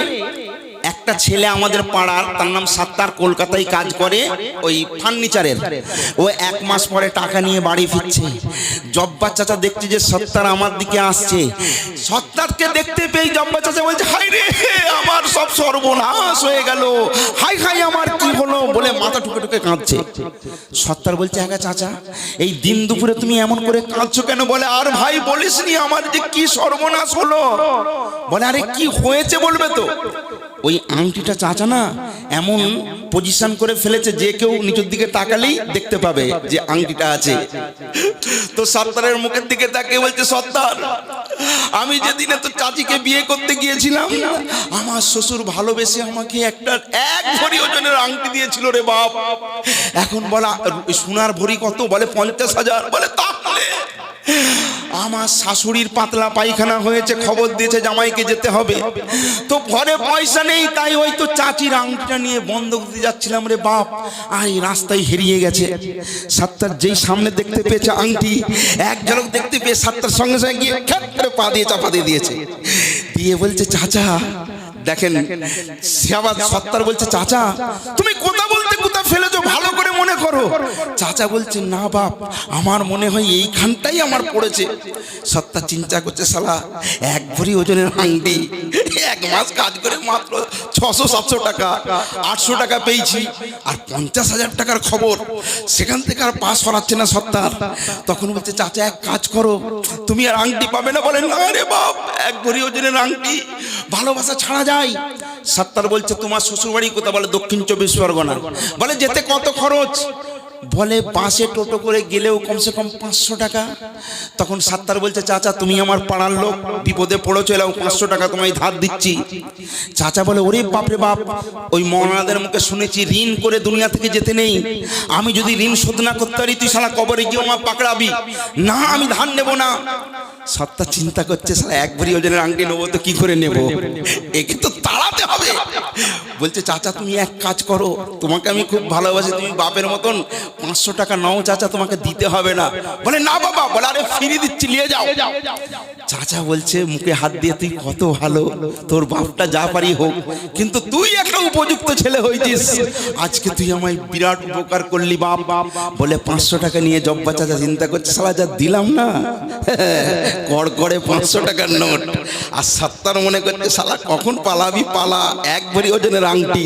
একটা ছেলে আমাদের পাড়ার, তার নাম সাত্তার, কলকাতায় কাজ করে ওই ফার্নিচারের। ও 1 মাস পরে টাকা নিয়ে বাড়ি ফিরছে। জব্বার চাচা দেখছে যে সত্তার আমার দিকে আসছে। সত্তারকে দেখতে পেয়ে জব্বার চাচা বলছে, হাই রে আমার সব সর্বনাশ হয়ে গেল, হাই হাই আমার কি হলো, বলে মাথা ঠুকে ঠুকে কাঁদছে। সত্তার বলছে, হ্যাঁ চাচা এই দিন দুপুরে তুমি এমন করে কাঁদছো কেন? বলে, আর ভাই বলিসনি আমার যে কি সর্বনাশ হলো। বলে, আরে কি হয়েছে বলবে তো। ওই আংটিটা চাচা না এমন পজিশন করে ফেলেছে যে কেউ নিচের দিকে তাকালেই দেখতে পাবে যে আংটিটা আছে। তো সত্তারের মুখের দিকে তাকিয়ে বলছে, সত্তার আমি যেদিনে তো চাচিকে বিয়ে করতে গিয়েছিলাম, আমার শ্বশুর ভালোবেসে আমাকে একটা 1 ভরি ওজনের আংটি দিয়েছিল রে বাপ। এখন বলা সোনার ভরি কত? বলে 50,000। বলে তাহলে আমার শাশুড়ির পাতলা পায়খানা হয়েছে, খবর দিয়েছে জামাইকে যেতে হবে, তো ঘরে পয়সা নেই, তাই ওই তো চাচির আংটিটা নিয়ে বন্ধক দিতে যাচ্ছিলাম রে বাপ, আর এই রাস্তায় হারিয়ে গেছে। সত্তার যেই সামনে দেখতে পেয়েছে আংটি, এক ঝলক দেখতে পেয়ে সত্তার সঙ্গে সঙ্গে গিয়ে খ্যাট করে পা দিয়ে চাপা দিয়ে দিয়েছে। দিয়ে বলছে, চাচা দেখেন, আবার সত্তার বলছে, চাচা তুমি কোথা বলতে কোথা ফেলেছো, ভালো করে মনে করো। চাচা বলছে, না বাপ আমার মনে হয় এইখানটাই আমার পড়েছে। সত্তার চিন্তা করছে, শালা 1 ভরি ওজনের আংটি, 1 মাস কাজ করে মাত্র 600-700 টাকা, 800 টাকা পেয়েছি, আর 50,000 টাকার খবর, সেখান থেকে আর পাস করাচ্ছে না সত্তার। তখন বলছে, চাচা এক কাজ করো, তুমি আর আংটি পাবে না। বলে, না রে বাপ 1 ভরি ওজনের আংটি ভালোবাসা ছাড়া যায়। সত্তার বলছে, তোমার শ্বশুর বাড়ি কোথা? বলে, দক্ষিণ 24 পরগনা। বলে, যেতে কত খরচ? বলে, বাসে টোটো করে গেলেও কমসে কম 500 টাকা। তখন সত্তার বলছে, চাচা তুমি আমার পাড়ার লোক, বিপদে পড়েছো, এলাও 500 টাকা তোমায় ধার দিচ্ছি। চাচা বলে, ওরে বাপরে বাপ, ওই মৌলানাদের মুখে শুনেছি ঋণ করে দুনিয়া থেকে যেতে নেই, আমি যদি ঋণ শোধ না করতে পারি তুই শালা কবরে গিয়ে আমার পাকড়াবি না, আমি ধার নেব না। সত্তা চিন্তা করছে, শালা 1 ভরি ওজনের আংটি নেবো তো কি করে নেব, একে তো তাড়াতে হবে। বলছে, চাচা তুমি এক কাজ করো, তোমাকে আমি খুব ভালোবাসি, তুমি বাপের মতন 500 টাকা নাও চাচা, তোমাকে দিতে হবে না। বলে, না বাবা। বলে, আরে ফিরিয়ে দিচ্ছি, নিয়ে যাও। চাচা বলছে মুখে হাত দিয়ে, তুই কত ভালো, তোর বাপটা যা পারি হোক, কিন্তু তুই একটা উপযুক্ত ছেলে হয়েছিস, আজকে তুই আমায় বিরাট উপকার করলি বাপ। বলে, 500 টাকা নিয়ে জব্বা চাচা চিন্তা করছে, শালা যা দিলাম না, কড় করে 500 টাকার নোট। আর সত্তার মনে করছে, শালা কখন পালাবি পালা, 1 ভরি ওজনের আংটি।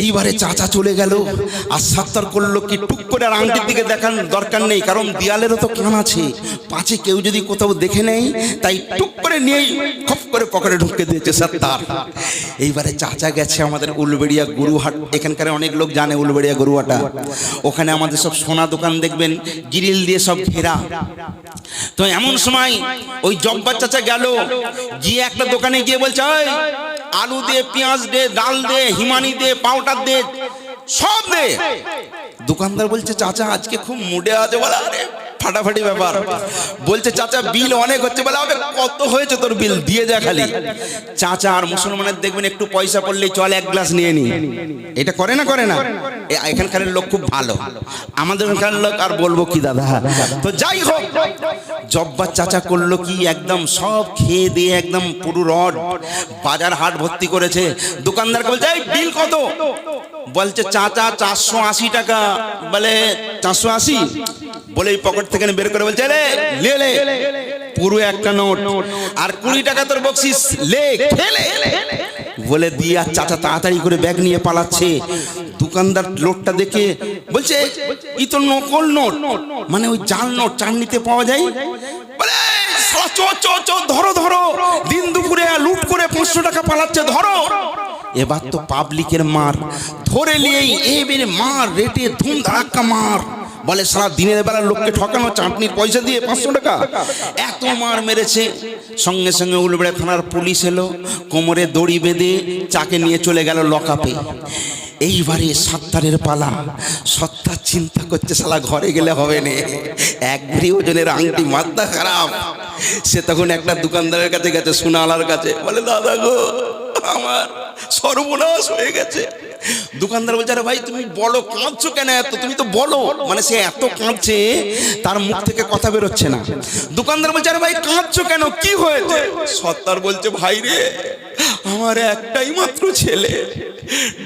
এইবারে চাচা চলে গেল, আর সত্তার করলো কি, টুক করে আর আংটির দিকে দেখার দরকার নেই, কারণ দেয়ালেরও তো কান আছে, পাছে কেউ যদি কোথাও দেখে নেয়, তাই টুক করে নিয়েই খপ করে পকেটে ঢুকে দিয়েছে সত্তার। এইবারে চাচা গেছে আমাদের উলবেড়িয়া গরুহাট, এখানকার অনেক লোক জানে উলবেড়িয়া গরুহাটা, ওখানে আমাদের সব সোনা দোকান দেখবেন গ্রিল দিয়ে সব ঘেরা। তো এমন সময় ওই জব্বার চাচা গেল, গিয়ে একটা দোকানে গিয়ে বলছে, ওই আলু দে, পেঁয়াজ দে, ডাল দে, হিমানি দে, পাউডার দে, সব দে। দোকানদার বলছে, চাচা আজকে খুব মুডে আছে। বলে, আরে ফাটাফাটি ব্যাপার। বলছে, চাচা বিল অনেক হচ্ছে। বলে, আবে কত হয়েছে তোর বিল, দিয়ে যা খালি। চাচা আর মুসলমানের দেখবেন একটু পয়সা পড়লেই চল 1 গ্লাস নিয়ে নি, এটা করে না, করে না। এখানকার লোক খুব ভালো, আমাদের এখানকার লোক আর বলবো কি দাদা। তো যাই হোক, জব্বার চাচা করলো কি, একদম সব খেয়ে দিয়ে একদম পুরো রড বাজার হাট ভর্তি করেছে। দোকানদারকে বলছে, এই বিল কত? বলছে, চাচা 480 টাকা। বলে, 480? বলে এই পকেট থেকে বের করে বলছে, রে লে লে, পুরো একটা নোট, আর 20 টাকা তোর বকশিস, লে খেলে। বলে দিয়ে আর চাচা তাড়াতাড়ি করে ব্যাগ নিয়ে পালাচ্ছে। দোকানদার লোটটা দেখে বলছে, ই তো নকল নোট, মানে ওই জাল নোট, চাটনিতে পাওয়া যায়। বলে, ধরো ধরো, দিন দুপুরে লুট করে 500 টাকা পালাচ্ছে, ধরো। এবার তো পাবলিকের মার, ধরে নিয়েই এবারে মার, রেটে ধুম ধাক্কা মার। বলে, সারা দিনের বেলা লোককে ঠকানো, চাটনির পয়সা দিয়ে 500 টাকা, এত মার মেরেছে। সঙ্গে সঙ্গে উলবেড়িয়া থানার পুলিশ এলো, কোমরে দড়ি বেঁধে চাকে নিয়ে চলে গেল লকআপে। এইবারে সত্তারের পালা। সত্তার চিন্তা করছে শালা ঘরে গেলে হবে না, এক ভরি ওজনের আংটি, মাথা খারাপ। সে তখন একটা দোকানদারের কাছে গেছে, সোনাওয়ালার কাছে, বলে দাদা গো আমার সর্বনাশ হয়ে গেছে। দোকানদার বলছে আরে ভাই তুমি বলো, কাঁদছো কেন এত, তুমি তো বলো। মানে সে এত কাঁদছে তার মুখ থেকে কথা বেরোচ্ছে না। দোকানদার বলছে আরে ভাই কাঁদছো কেন, কি হয়েছে? সত্তার বলছে ভাই রে আমার একটাই মাত্র ছেলে,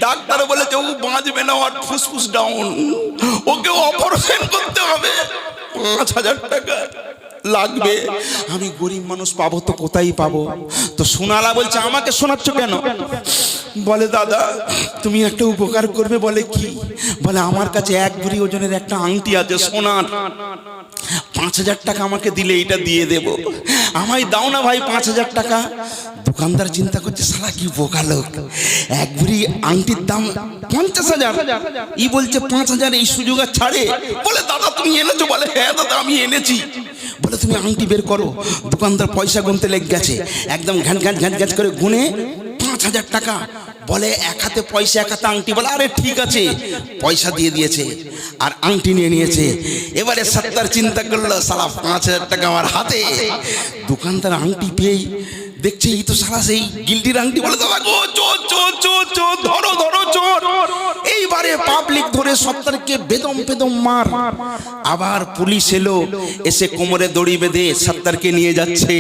ডাক্তার বলেছে ও বাঁচবে না, ওর ফুসফুস ডাউন, ওকে অপারেশন করতে হবে, 5,000 টাকা লাগবে। আমি গরিব মানুষ, পাবো তো কোথায় পাবো? তো সোনালা বলছে আমাকে শোনাচ্ছ কেন? বলে দাদা তুমি একটা উপকার করবে। বলে কি? বলে আমার কাছে এক ভরি ওজনের একটা আংটি আছে সোনার, 5,000 টাকা আমাকে দিলে এটা দিয়ে দেব, আমায় দাও না ভাই 5,000 টাকা। দোকানদার চিন্তা করছে সালা কি বোকা লোক, এক ভরি আংটির দাম 50,000, ই বলছে 5,000, এই সুযোগ আর ছাড়ে। বলে দাদা তুমি এনেছো? বলে হ্যাঁ দাদা আমি এনেছি। বলে তুমি আংটি বের করো। দোকানদার পয়সা গুনতে লেগে গেছে, একদম ঘ্যান ঘ্যান ঘ্যান ঘ্যান করে গুনে 5,000 টাকা। বলে এক হাতে পয়সা এক হাতে আংটি। বলে আরে ঠিক আছে, পয়সা দিয়ে দিয়েছে আর আংটি নিয়ে নিয়েছে। এবারে সত্তার চিন্তা করলো সালা 5,000 টাকা আমার হাতে। দোকানদার আংটি পেয়ে দেখছে এই তো সালা সেই গিল্ডির আংটি। বলে দাদা গো চোর চোর চোর চোর, ধরো ধরো চোর। এইবারে পাবলিক ধরে সত্তারকে বেদম বেদম মার। আবার পুলিশ এলো, এসে কোমরে দড়ি বেঁধে সত্তারকে নিয়ে যাচ্ছে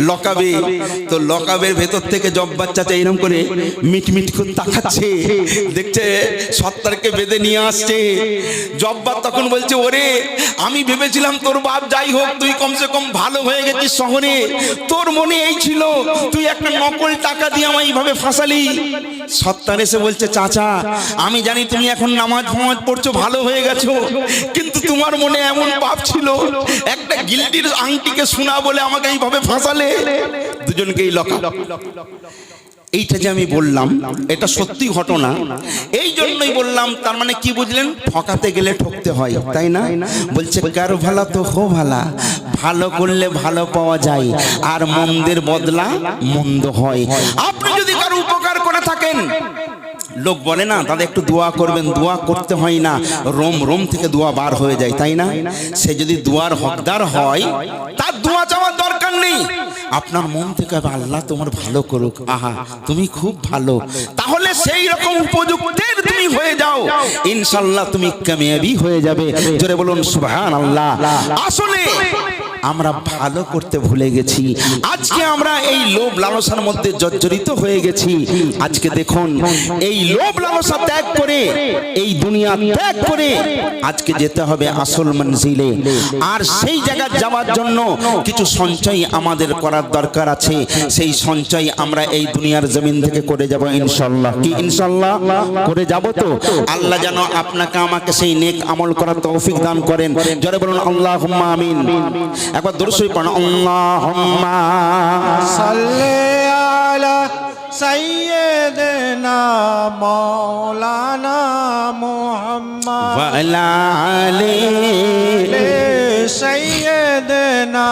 লকাবে। তো লকাবের ভেতর থেকে জব বাচ্চাটা এরকম করে মিটমিট করে তাকাচ্ছে, দেখছে সত্তারকে বেঁধে নিয়ে আসছে। জব্বার তখন বলছে ওরে আমি ভেবেছিলাম তোর বাপ যাই হোক তুই কমসে কম ভালো হয়ে গেছিস শহরে, তোর মনে এই ছিল তুই একটা নকল টাকা দিয়ে আমায় এইভাবে ফাঁসালি। সত্তার এসে বলছে চাচা আমি জানি তুমি এখন নামাজ ফামাজ পড়ছো, ভালো হয়ে গেছো, কিন্তু তোমার মনে এমন পাপ ছিল, একটা গিল্ডির আংটিকে শোনা বলে আমাকে এইভাবে ফাঁসালে। দুজনকেই লকা। এইটা যে আমি বললাম এটা সত্যি ঘটনা, এই জন্যই বললাম। তার মানে কি বুঝলেন? ঠকাতে গেলে ঠকতে হয়, তাই না? বলছে কার ভালা তো হো ভালা, ভালো করলে ভালো পাওয়া যায় আর মন্দের বদলা মন্দ হয়। আপনি যদি কারো উপকার করে থাকেন, লোক বলে না তাদের একটু দোয়া করবেন, দোয়া করতে হয় না, রোম রোম থেকে দোয়া বার হয়ে যায়, তাই না? সে যদি দোয়ার হকদার হয় তার দোয়া চাওয়ার দরকার নেই। আপনার মন থেকে আল্লাহ তোমার ভালো করুক, আহা তুমি খুব ভালো, তাহলে সেই রকম উপযুক্তের তুমি হয়ে যাও, ইনশাআল্লাহ তুমি কামিয়াবি হয়ে যাবে। জোরে বলুন সুবহানাল্লাহ। আসলে আমরা ভালো করতে ভুলে গেছি, আজকে আমরা এই লোভ লালসার মধ্যে জর্জরিত হয়ে গেছি। আজকে দেখুন এই লোভ লালসা ত্যাগ করে, এই দুনিয়া ত্যাগ করে আজকে যেতে হবে আসল মঞ্জিলে। আর সেই জায়গা যাওয়ার জন্য কিছু সঞ্চয় আমাদের করার দরকার আছে। সেই সঞ্চয় আমরা এই দুনিয়ার জমিন থেকে করে যাব ইনশাআল্লাহ। কি ইনশাআল্লাহ করে যাব তো? আল্লাহ যেন আপনাকে আমাকে সেই নেক আমল করার তৌফিক দান করেন। জোরে বলুন আল্লাহুম্মা আমিন। একবার দরুদ শরীফ পড়ুন, আল্লাহুম্মা সাল্লি আলা সাইয়্যিদিনা মাওলানা মুহাম্মদ ওয়া আলা আলি সাইয়্যিদিনা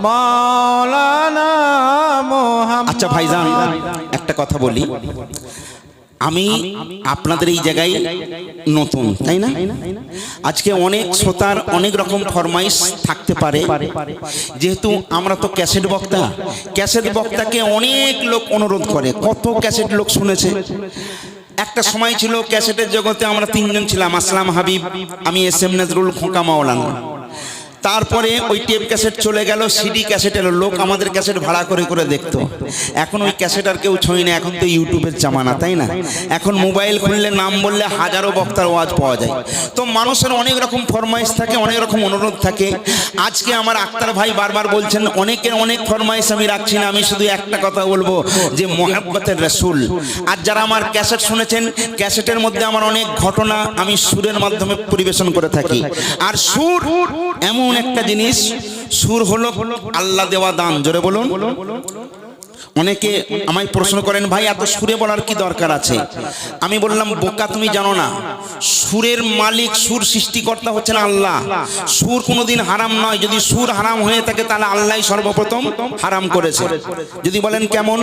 মাওলানা মুহাম্মদ। আচ্ছা ভাইজান একটা কথা বলি, আমি আপনাদের এই জায়গায় নতুন, তাই না? আজকে অনেক শ্রোতার অনেক রকম ফরমাইশ থাকতে পারে, যেহেতু আমরা তো ক্যাসেট বক্তা, ক্যাসেট বক্তাকে অনেক লোক অনুরোধ করে, কত ক্যাসেট লোক শুনেছে। একটা সময় ছিল ক্যাসেটের জগতে আমরা তিনজন ছিলাম, আসলাম হাবিব, আমি এস এম নজরুল, খোকা মাওলানা। তারপরে ওই টেপ ক্যাসেট চলে গেল, সিডি ক্যাসেট এলো, লোক আমাদের ক্যাসেট ভাড়া করে করে দেখতো। এখন ওই ক্যাসেট আর কেউ ছয় না, এখন তো ইউটিউবের জামানা, তাই না? এখন মোবাইল খুললে নাম বললে হাজারো বক্তার ওয়াজ পাওয়া যায়। তো মানুষের অনেক রকম ফরমাইশ থাকে, অনেক রকম অনুরোধ থাকে। আজকে আমার আক্তার ভাই বারবার বলছেন অনেকের অনেক ফরমাইশ আমি রাখছি না, আমি শুধু একটা কথা বলবো যে মোহাব্বতের রাসূল। আর যারা আমার ক্যাসেট শুনেছেন, ক্যাসেটের মধ্যে আমার অনেক ঘটনা আমি সুরের মাধ্যমে পরিবেশন করে থাকি। আর সুর এমন একটা জিনিস, সুর হলো আল্লাহ দেওয়া দান। জোরে বলুন অনেকে আমায় প্রশ্ন করেন, ভাই এত সুরে বলার কি দরকার আছে? আমি বললাম, বোকা তুমি জানো না, সুরের মালিক, সুর সৃষ্টিকর্তা হচ্ছেন আল্লাহ। সুর কোনোদিন হারাম নয়। যদি সুর হারাম হয়ে থাকে তাহলে আল্লাহই সর্বপ্রথম হারাম করেছে। যদি বলেন কেমন,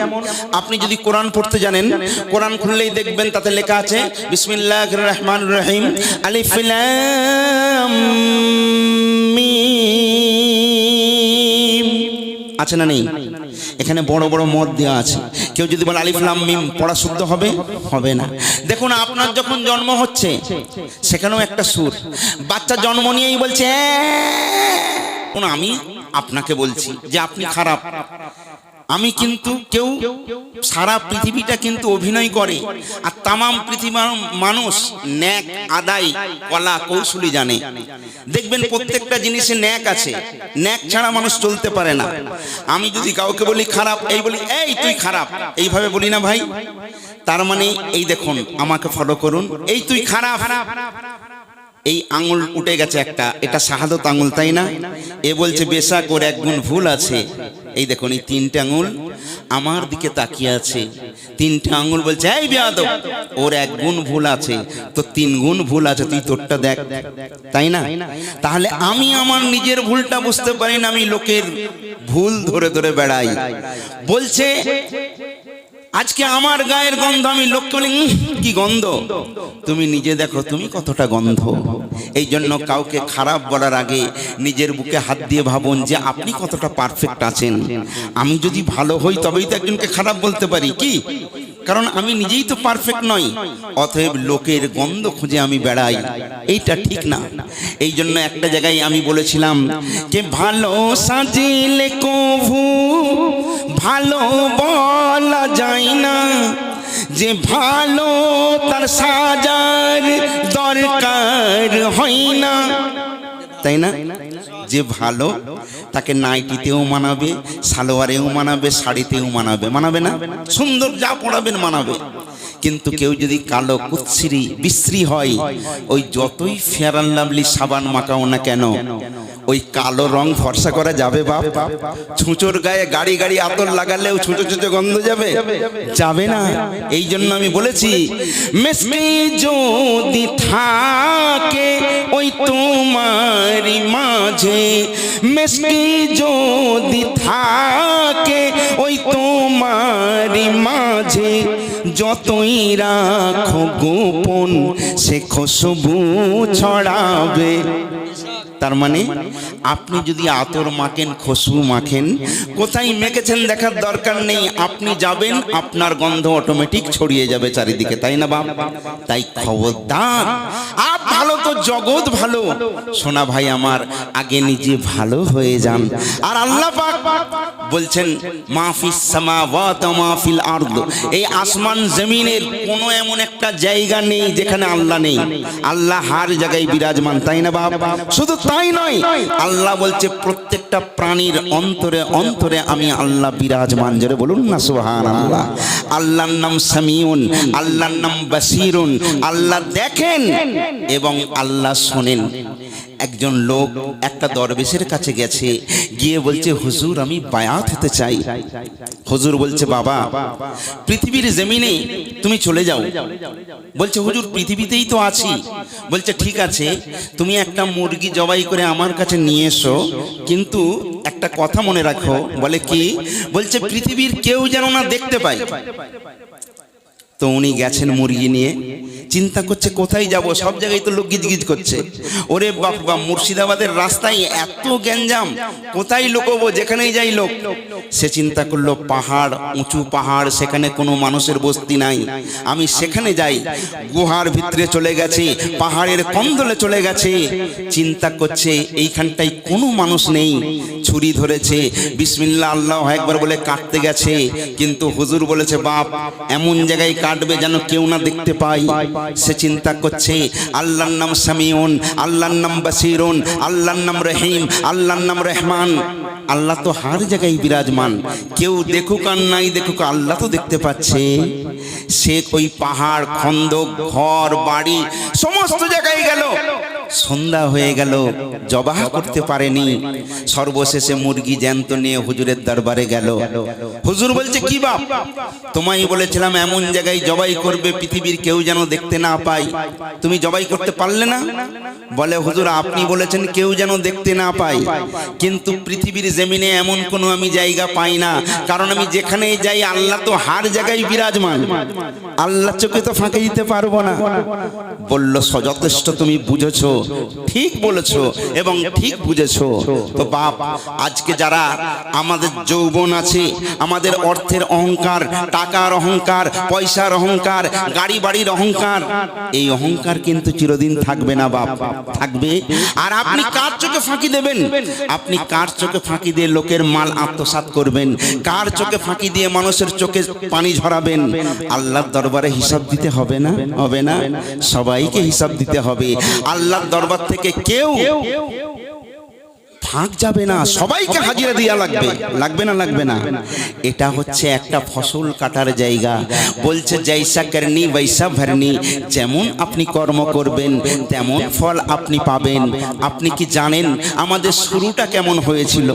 আপনি যদি কোরআন পড়তে জানেন, কোরআন খুললেই দেখবেন তাতে লেখা আছে বিসমিল্লাহির রহমানির রহিম, আলিফ লাম মিম, আছে না নেই? এখানে বড় বড় মত দেওয়া আছে। কেউ যদি বলে আলিফ লাম মিম, পড়া শুদ্ধ হবে? হবে না। দেখুন, আপনার যখন জন্ম হচ্ছে সেখানেও একটা সুর। বাচ্চা জন্ম নিয়েই বলছে আমি আপনাকে বলছি যে আপনি খারাপ। আমি কিন্তু কেউ, সারা পৃথিবীটা কিন্তু অভিনয় করে, আর তামাম পৃথিবীর মানুষ ন্যাক আদায় কলা কৌশলী জানে। দেখবেন প্রত্যেকটা জিনিসে ন্যাক আছে, ন্যাক ছাড়া মানুষ চলতে পারে না। আমি যদি কাউকে বলি খারাপ, এই বলি এই তুই খারাপ, এইভাবে বলি না ভাই? তার মানে এই দেখুন, আমাকে ফলো করুন, এই তুই খারাপ। এই আঙুল উঠে গেছে একটা, এটা শাহাদত আঙুল, তাই না? এ বলছে বেশাক ওর এক গুণ ভুল আছে। এই দেখুন, এই তিনটে আঙুল আমার দিকে তাকিয়ে আছে। তিনটে আঙুল বলছে এই বেয়াদব, ওর এক গুণ ভুল আছে, তো তিন গুণ ভুল আছে, তুই তোরটা দেখ, তাই না? তাহলে আমি আমার নিজের ভুলটা বুঝতে পারি না, আমি লোকের ভুল ধরে ধরে বেড়াই। বলছে আজকে আমার গায়ের গন্ধ, আমি লোককে বলি কি গন্ধ, তুমি নিজে দেখো তুমি কতটা গন্ধ। এই জন্য কাউকে খারাপ বলার আগে নিজের বুকে হাত দিয়ে ভাবুন যে আপনি কতটা পারফেক্ট আছেন। আমি যদি ভালো হই তবেই তো একজনকে খারাপ বলতে পারি, কি? কারণ আমি নিজেই তো পারফেক্ট নই। অতএব লোকের গন্ধ খুঁজে আমি বেড়াই, এইটা ঠিক না। এই জন্য একটা জায়গায় আমি বলেছিলাম যে ভালো সাজিলে কভু ভালো বলা যায় না, যে ভালো তার সাজার দরকার হয় না, তাই না? যে ভালো তাকে নাইটিতেও মানাবে, সালোয়ারেও মানাবে, শাড়িতেও মানাবে, মানাবে না? সুন্দর যা পড়াবেন মানাবে। কিন্তু কেউ যদি কালো কুৎসিরি বিশ্রী হয়, ওই যতই ফেয়ার অ্যান্ড লাভলি সাবান মাখাও না কেন, ওই কালো রং ফর্সা করা যাবে বাপ? ছুঁচোর গায়ে গাড়ি গাড়ি আতর লাগালেও ছুঁচো ছুঁচো গন্ধ যাবে? যাবে না। এই জন্য আমি বলেছি মেসকি যদি থাকে ওই তোমারই মাঝে, মেসকি যদি থাকে ওই তোমারই মাঝে, যতই রাখো গোপন সে খুশবু ছড়াবে। তার মানে আপনি যদি আতর মাখেন, খুশবু মাখেন, কোথায় মেখেছেন দেখার দরকার নেই, আপনি যাবেন আপনার গন্ধ অটোমেটিক ছড়িয়ে যাবে চারিদিকে, তাই না বাপ? তাই খবরদার, আপ ভালো তো জগৎ ভালো। সোনা ভাই আমার, আগে নিজে ভালো হয়ে যান। আর আল্লাহ পাক বলছেন মাফিস সামাওয়াত ওয়া মাফিল আরদ, এই আসমান জমিনের কোনো এমন একটা জায়গা নেই যেখানে আল্লাহ নেই। আল্লাহ হার জায়গায় বিরাজমান, তাই না বাপ? শুধু তাই নয়, আল্লাহ বলছে প্রত্যেকটা প্রাণীর অন্তরে অন্তরে আমি আল্লাহ বিরাজমান। জোরে বলুন না সুবহানাল্লাহ। আল্লাহর নাম সামিউন, আল্লাহর নাম বাসিরুন। আল্লাহ দেখেন এবং আল্লাহ শোনেন। একজন লোক একটা দরবেশের কাছে গেছে, গিয়ে বলছে হুজুর আমি বায়াত হতে চাই। হুজুর বলছে বাবা পৃথিবীর জমিনে তুমি চলে যাও। বলছে হুজুর পৃথিবীতেই তো আছি। বলছে ঠিক আছে, তুমি একটা মুরগি জবাই করে আমার কাছে নিয়ে এসো, কিন্তু একটা কথা মনে রাখো। বলে কি? বলছে পৃথিবীর কেউ যেন না দেখতে পায়। তো উনি গেছেন মুরগি নিয়ে, চিন্তা করছে কোথায় যাব, সব জায়গায় তো লোক গিজগিজ করছে। ওরে বাবা, মুর্শিদাবাদের রাস্তায় এত গ্যাঞ্জাম, কোথায় লুকোবো, যেখানেই যাই লোক। সে চিন্তা করলো পাহাড়, উঁচু পাহাড়, সেখানে কোনো মানুষের বস্তি নাই, আমি সেখানে যাই। গুহার ভিতরে চলে গেছে, পাহাড়ের কন্দলে চলে গেছে, চিন্তা করছে এইখানটায় কোনো মানুষ নেই। ছুরি ধরেছে, বিসমিল্লাহ আল্লাহু আকবার বলে কাটতে গেছে, কিন্তু হুজুর বলেছে বাপ এমন জায়গায় কাটবে যেন কেউ না দেখতে পায়। সে চিন্তা করছে আল্লাহর নাম সামিউন, আল্লাহর নাম বাসিরুন, আল্লাহর নাম রহিম, আল্লাহর নাম রহমান। আল্লাহ তো হার জায়গায় বিরাজমান, কেউ দেখুক আর নাই দেখুক আল্লাহ তো দেখতে পাচ্ছে। সে ওই পাহাড়, খন্দক, ঘর বাড়ি সমস্ত জায়গায় গেল, সন্ধ্যা হয়ে গেল, জবাহ করতে পারেনি। সর্বশেষে মুরগি জ্যান্ত নিয়ে হুজুরের দরবারে গেল। হুজুর বলছে, কি বাপ, তোমায় বলেছিলাম এমন জায়গায় জবাই করবে পৃথিবীর কেউ যেন দেখতে না পায়, তুমি জবাই করতে পারলে না? বলে, হুজুর আপনি বলেছেন কেউ যেন দেখতে না পায়, কিন্তু পৃথিবীর জমিনে এমন কোনো আমি জায়গা পাই না, কারণ আমি যেখানেই যাই আল্লাহ তো হার জায়গায় বিরাজমান, আল্লাহ চোখে তো ফাঁকি দিতে পারবো না। বলল, যথেষ্ট তুমি বুঝেছো, ঠিক বলেছো এবং ঠিক বুঝেছো। তো বাপ, আজকে যারা আমাদের যৌবন আছে, আমাদের অর্থের অহংকার, টাকার অহংকার, পয়সার অহংকার, গাড়ি বাড়ির অহংকার, এই অহংকার কিন্তু চিরদিন থাকবে না বাপ, থাকবে। আর আপনি কার চোখে ফাঁকি দেবেন? আপনি কার চোখে ফাঁকি দিয়ে লোকের মাল আত্মসাৎ করবেন? কার চোখে ফাঁকি দিয়ে মানুষের চোখে পানি ঝরাবেন? আল্লাহর দরবারে হিসাব দিতে হবে না? হবে না? সবাইকে হিসাব দিতে হবে। আল্লাহর দরবার থেকে কেউ ফাঁক যাবে না, সবাইকে হাজিরা দেওয়া লাগবে। লাগবে না? লাগবে না? এটা হচ্ছে একটা ফসল কাটার জায়গা। বলছে, জৈসা করনি বৈসা ভরনি, যেমন আপনি কর্ম করবেন তেমন ফল আপনি পাবেন। আপনি কি জানেন আমাদের শুরুটা কেমন হয়েছিল?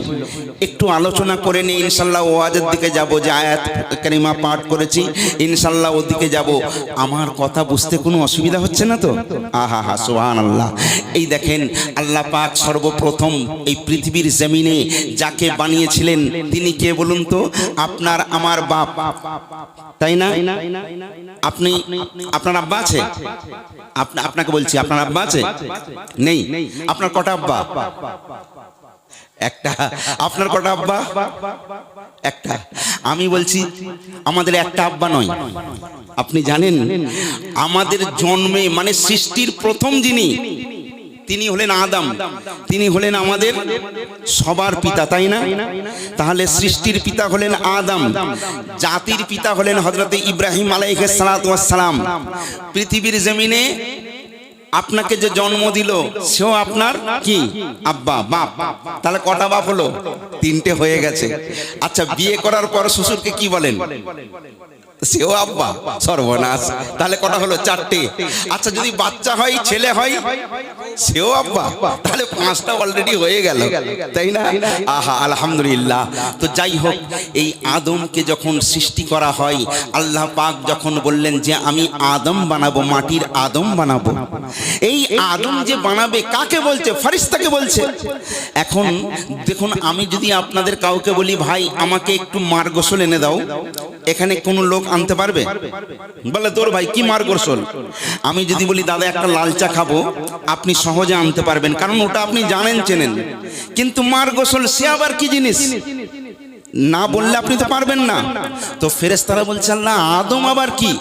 একটু আলোচনা করে নিই, ইনশাল্লাহ ওয়াজের দিকে যাব। যে আয়াত কারিমা পাঠ করেছি, ইনশাল্লাহ ওদিকে যাব। আমার কথা বুঝতে কোনো অসুবিধা হচ্ছে না তো? আহা হা, সুবহানাল্লাহ। এই দেখেন, আল্লাহ পাক সর্বপ্রথম এই পৃথিবীর জমিনে যাকে বানিয়েছিলেন তিনি কে বলুন তো? আপনার আমার বাপ, তাই না? আপনি, আপনার আব্বা আছে? আপনাকে বলছি, আপনার আব্বা আছে? নেই। আপনার কটা আব্বা? একটা। আপনার কটা আব্বা? একটা। আমি বলছি আমাদের একটা আব্বা নয়। আপনি জানেন আমাদের জন্মে মানে সৃষ্টির প্রথম যিনি, তিনি হলেন আদম, তিনি হলেন আমাদের সবার পিতা, তাই না? তাহলে সৃষ্টির পিতা হলেন আদম, জাতির পিতা হলেন হযরত ইব্রাহিম আলাইহিস সালাতু ওয়াস সালাম। পৃথিবীর জমিনে আপনাকে যে জন্ম দিল সেও আপনার কি আব্বা, বাপ। তাহলে কটা বাপ হলো? তিনটে হয়ে গেছে। আচ্ছা, বিয়ে করার পর শ্বশুরকে কি বলেন? সেও আব্বা। সর্বনাশ, তাহলে কটা হলো? চারটে। আচ্ছা, যদি বাচ্চা হয়, ছেলে হয়, সেও আব্বা। তাহলে পাঁচটা অলরেডি হয়ে গেল, তাই না? আহা, আলহামদুলিল্লাহ। তো যাই হোক, এই আদমকে যখন সৃষ্টি করা হয়, আল্লাহ পাক যখন বললেন যে আমি আদম বানাবো, মাটির আদম বানাবো, এই আদম যে বানাবে কাকে বলছে? ফেরেশতাকে বলছে। এখন দেখুন, আমি যদি আপনাদের কাউকে বলি, ভাই আমাকে একটু মার গোসল এনে দাও, এখানে কোন লোক আনতে পারবে? বলে, তোর ভাই কি মার গোসল? আমি যদি বলি, দাদা একটা লাল চা খাবো, আপনি সহজে আনতে পারবেন, কারণ ওটা আপনি জানেন, চেনেন। কিন্তু মার গোসল সে আবার কি জিনিস? না বললে আপনি তো পারবেন না। তো ফেরেশতারা বলছে, আল্লাহ আদম আবার কি?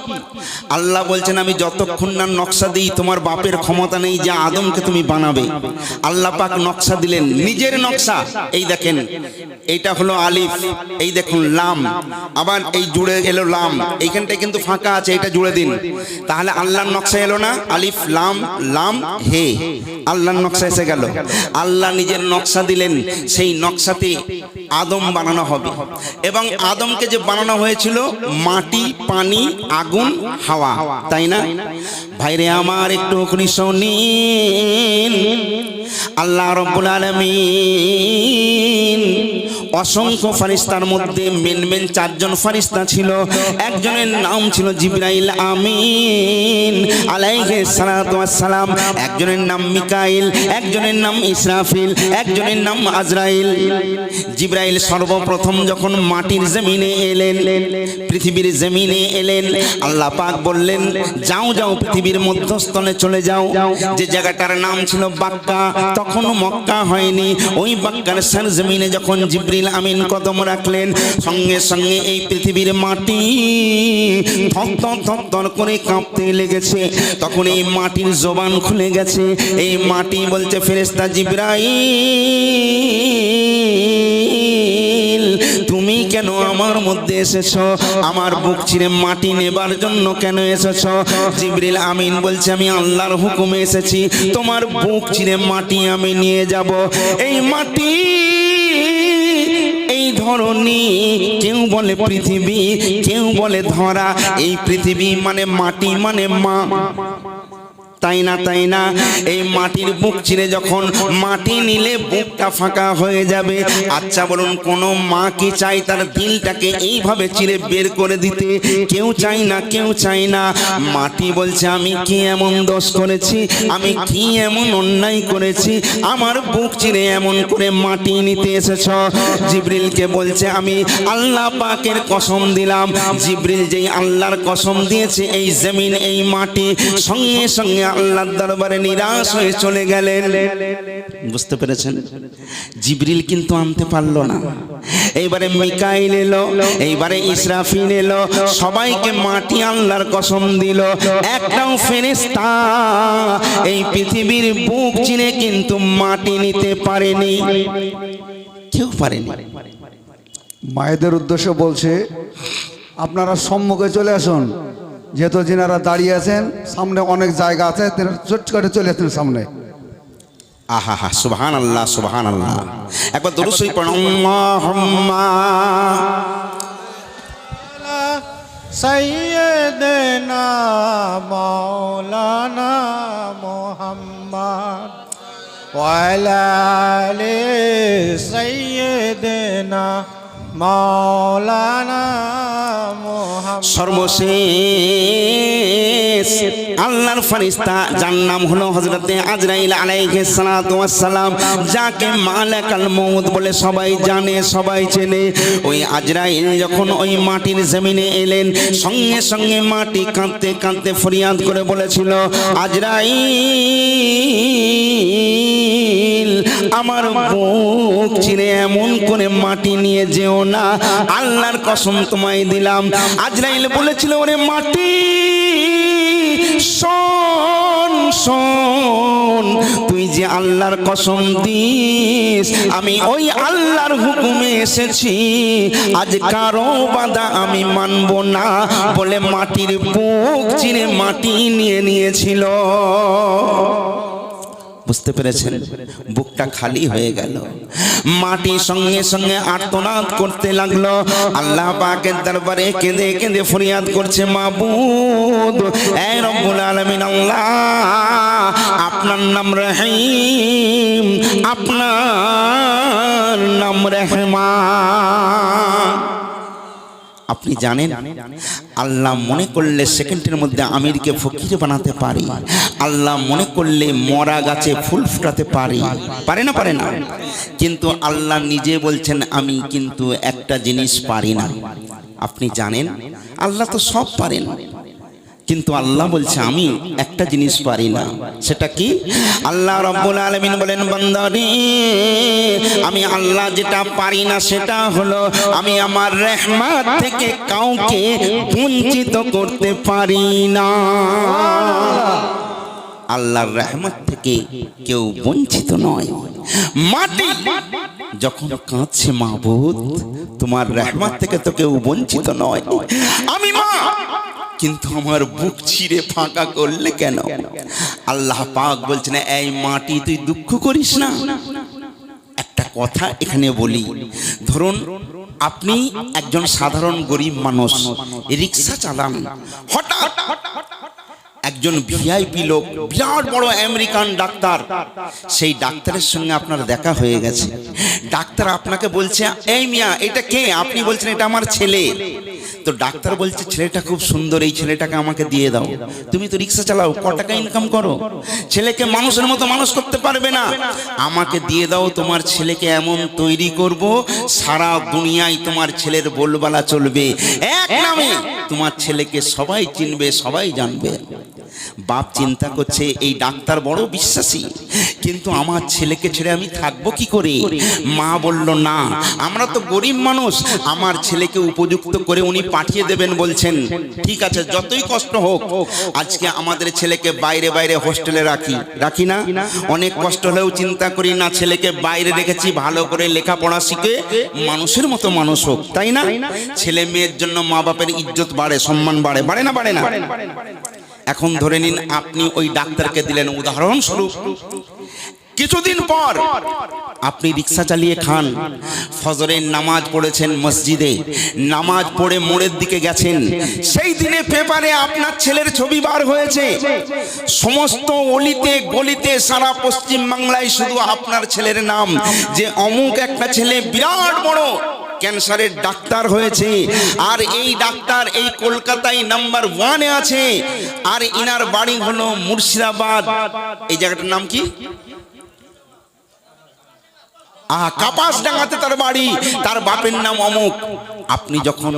আল্লাহ বলছেন, আমি যতক্ষণ না নকশা দিই তোমার বাপের ক্ষমতা নেই যে আদমকে তুমি বানাবে। আল্লাহ পাক নকশা দিলেন, নিজের নকশা। এই দেখেন, এইটা হলো আলিফ, এই দেখুন লাম, আবার এই জুড়ে এলো লাম, এইখানটায় কিন্তু ফাঁকা আছে, এটা জুড়ে দিন। তাহলে আল্লাহর নকশা এলো না? আলিফ লাম লাম হে, আল্লাহর নকশা এসে গেল। আল্লাহ নিজের নকশা দিলেন, সেই নকশাতে আদম বানানো হবে। এবং আদমকে যে বানানো হয়েছিল মাটি, পানি, আগুন, হাওয়া, তাই না? ভাইরে আমার, একটু শুনিন। আল্লাহ রাব্বুল আলামিন অসংখ্য ফেরেশতার মধ্যে মেন চারজন ফেরেশতা ছিল। একজনের নাম ছিল জিবরাইল আমিন আলাইহিস সালাতু ওয়াস সালাম, একজনের নাম মিকাইল, একজনের নাম ইসরাফিল, একজনের নাম আজরাইল। জিবরাইল সর্বপ্রথম যখন মাটির জমিনে এলেন, পৃথিবীর জমিনে এলেন, আল্লাহ পাক বললেন, যাও যাও পৃথিবীর মধ্যস্থলে চলে যাও। যে জায়গাটার নাম ছিল বাক্কা, তখন মক্কা হয়নি। ওই বাক্কার সরজমিনে যখন জিবরিল আমিন কদম রাখলেন, সঙ্গে সঙ্গে এই পৃথিবীর মাটি থরথর থরথর করে কাঁপতে লেগেছে। তখন এই মাটির জবান খুলে গেছে। এই মাটি বলছে, ফেরেশতা জিবরাইল, তুমি কেন আমার মধ্যে এসেছো? আমার বুক চিরে মাটি নেবার জন্য কেন এসেছো? জিবরিল আমিন বলছে, আমি আল্লাহর হুকুমে এসেছি, তোমার বুক চিরে মাটি আমি নিয়ে যাব। এই মাটি, এই ধরনী, কেউ বলে পৃথিবী, কেউ বলে ধরা। এই পৃথিবী মানে মাটি মানে মা, তাই তাই না তাই না? এই মাটির বুক চিরে যখন মাটি নিলে বুকটা ফাঁকা হয়ে যাবে। আচ্ছা বলুন, কোন মা কি চাই তার দিলটাকে এইভাবে চিরে বের করে দিতে? কেউ চাই না, কেউ চাই না। মাটি বলছে আমি কি এমন দোষ করেছি, আমি কি এমন অন্যায় করেছি, আমার বুক চিরে এমন করে মাটি নিতে এসেছ? জিবরিলকে বলছে আমি আল্লাহ পাকের কসম দিলাম। জিবরিল যেই আল্লাহর কসম দিয়েছে, এই জমিন এই মাটি সঙ্গে সঙ্গে আল্লাহর দরবারে নিরাশ হয়ে চলে গেলেন। বুঝতে পেরেছেন? জিবরিল কিন্তু আনতে পারলো না। এইবারে মিকাইল এলো, এইবারে ইসরাফিল এলো, সবাইকে মাটি আল্লাহর কসম দিল। একটাও ফেরেশতা এই পৃথিবীর বুক চিরে কিন্তু মাটি নিতে পারেনি, কেউ পারেনি। মায়েদের উদ্দেশ্য বলছে আপনারা সম্মুখে চলে আসুন, যেহেতু যিনারা দাঁড়িয়ে আছেন সামনে অনেক জায়গা আছে, চট করে চলে আসুন সামনে। আহা হা, সুবহানাল্লাহ সুবহানাল্লাহ। একবার দরুদ শরীফ পড়ুন, আল্লাহুম্মা সৈয়দনা মাওলানা মুহাম্মদ ওয়া আলা আলি সৈয়দনা মাওলানা মুহাম্মদ। সর্বশেষ আল্লাহর ফেরেশতা যার নাম হলো হযরতে আজরাইল আলাইহিস সালাতু ওয়াস সালাম, যাকে মালাকাল মউত বলে সবাই জানে, সবাই চেনে। ওই আজরাইল যখন ওই মাটির জমিনে এলেন, সঙ্গে সঙ্গে মাটি কাঁদতে কাঁদতে ফরিয়াদ করে বলেছিল, আজরাইল আমার বুক চিরে এমন করে মাটি নিয়ে যেও না, আল্লাহর কসম তোমায় দিলাম। আজরাইল বলেছিল, ওরে মাটি শোন শোন, তুই যে আল্লাহর কসম দিস, আমি ওই আল্লাহর হুকুমে এসেছি, আজ কারো বাধা আমি মানব না বলে মাটির বুক চিরে মাটি নিয়ে নিয়েছিল। বুঝতে পেরেছেন? বুকটা খালি হয়ে গেল। মাটি সঙ্গে সঙ্গে আর্তনাদ করতে লাগলো, আল্লাহ পাকের দরবারে কেঁদে কেঁদে ফরিয়াদ করছে, মাবুদ এ রব্বুল আলামিন, আল্লাহ আপনার নাম রহিম, আপনার নাম রহমান। আপনি জানেন আল্লাহ মনে করলে সেকেন্ডের মধ্যে আমিরকে ফকির বানাতে পারি, আল্লাহ মনে করলে মরা গাছে ফুল ফুটাতে পারি, পারে না? পারে না? কিন্তু আল্লাহ নিজে বলছেন আমি কিন্তু একটা জিনিস পারি না। আপনি জানেন আল্লাহ তো সব পারেন, কিন্তু আল্লাহ বলছে আমি একটা জিনিস পারি না। সেটা কি? আল্লাহ রাব্বুল আলামিন বলেন, বান্দারে আমি আল্লাহ যেটা পারি না সেটা হলো আমি আমার রহমত থেকে কাউকে বঞ্চিত করতে পারি না। আল্লাহর রহমত থেকে কেউ বঞ্চিত নয়। মাটি যখন কাঁদছে, মাবুদ তোমার রহমত থেকে তো কেউ বঞ্চিত নয়, আমি মা, কিন্তু আমার বুক চিরে ফাঁকা করলে কেন? আল্লাহ পাক বলছেন, এই মাটি তুই দুঃখ করিস না। একটা কথা এখানে বলি, ধরুন আপনি একজন সাধারণ গরিব মানুষ, রিক্সা চালান, হঠাৎ একজন ভিআইপি লোক, বিরাট বড় আমেরিকান ডাক্তার, সেই ডাক্তারের সঙ্গে আপনার দেখা হয়ে গেছে। ডাক্তার আপনাকে বলছে, এই মিয়া এটা কে? আপনি বলছেন এটা আমার ছেলে। তো ডাক্তার বলছে, ছেলেটা খুব সুন্দর, এই ছেলেটাকে আমাকে দিয়ে দাও। তুমি তো রিক্সা চালাও, ক টাকা ইনকাম করো, ছেলেকে মানুষের মতো মানুষ করতে পারবে না, আমাকে দিয়ে দাও। তোমার ছেলেকে এমন তৈরি করব, সারা দুনিয়ায় তোমার ছেলের বলবালা চলবে, এক নামে তোমার ছেলেকে সবাই চিনবে, সবাই জানবে। বাপ চিন্তা করছে এই ডাক্তার বড় বিশ্বাসী, কিন্তু আমার ছেলেকে ছেড়ে আমি থাকবো কি করে? মা বলল, না আমরা তো গরিব মানুষ, আমার ছেলেকে উপযুক্ত করে উনি পাঠিয়ে দেবেন বলছেন। ঠিক আছে, যতই কষ্ট হোক, আজকে আমাদের ছেলেকে বাইরে বাইরে হোস্টেলে রাখি না, অনেক কষ্ট হলেও চিন্তা করি না ছেলেকে বাইরে রেখেছি, ভালো করে লেখাপড়া শিখে মানুষের মতো মানুষ হোক, তাই না? ছেলে মেয়ের জন্য মা বাপের ইজ্জত বাড়ে, সম্মান বাড়ে, বাড়ে না? বাড়ে না? এখন ধরে নিন আপনি ওই ডাক্তারকে দিলেন উদাহরণস্বরূপ কিছুদিন পর আপনি রিক্সা চালিয়ে খান, ফজরের নামাজ পড়েছেন মসজিদে, নামাজ পড়ে মোড়ের দিকে গেছেন, সেই দিনে পেপারে আপনার ছেলের ছবি বার হয়েছে। সমস্ত অলিতে গলিতে সারা পশ্চিম বাংলায় শুধু আপনার ছেলের নাম, যে অমুক একটা ছেলে বিরাট বড় ক্যান্সারের ডাক্তার হয়েছে, আর এই ডাক্তার এই কলকাতায় নাম্বার 1-এ আছে, আর ইনার বাড়ি হলো মুর্শিদাবাদ। এই জায়গাটার নাম কি? কাপাসডাঙ্গাতে তার বাড়ি, তার বাপের নাম অমুক। আপনি যখন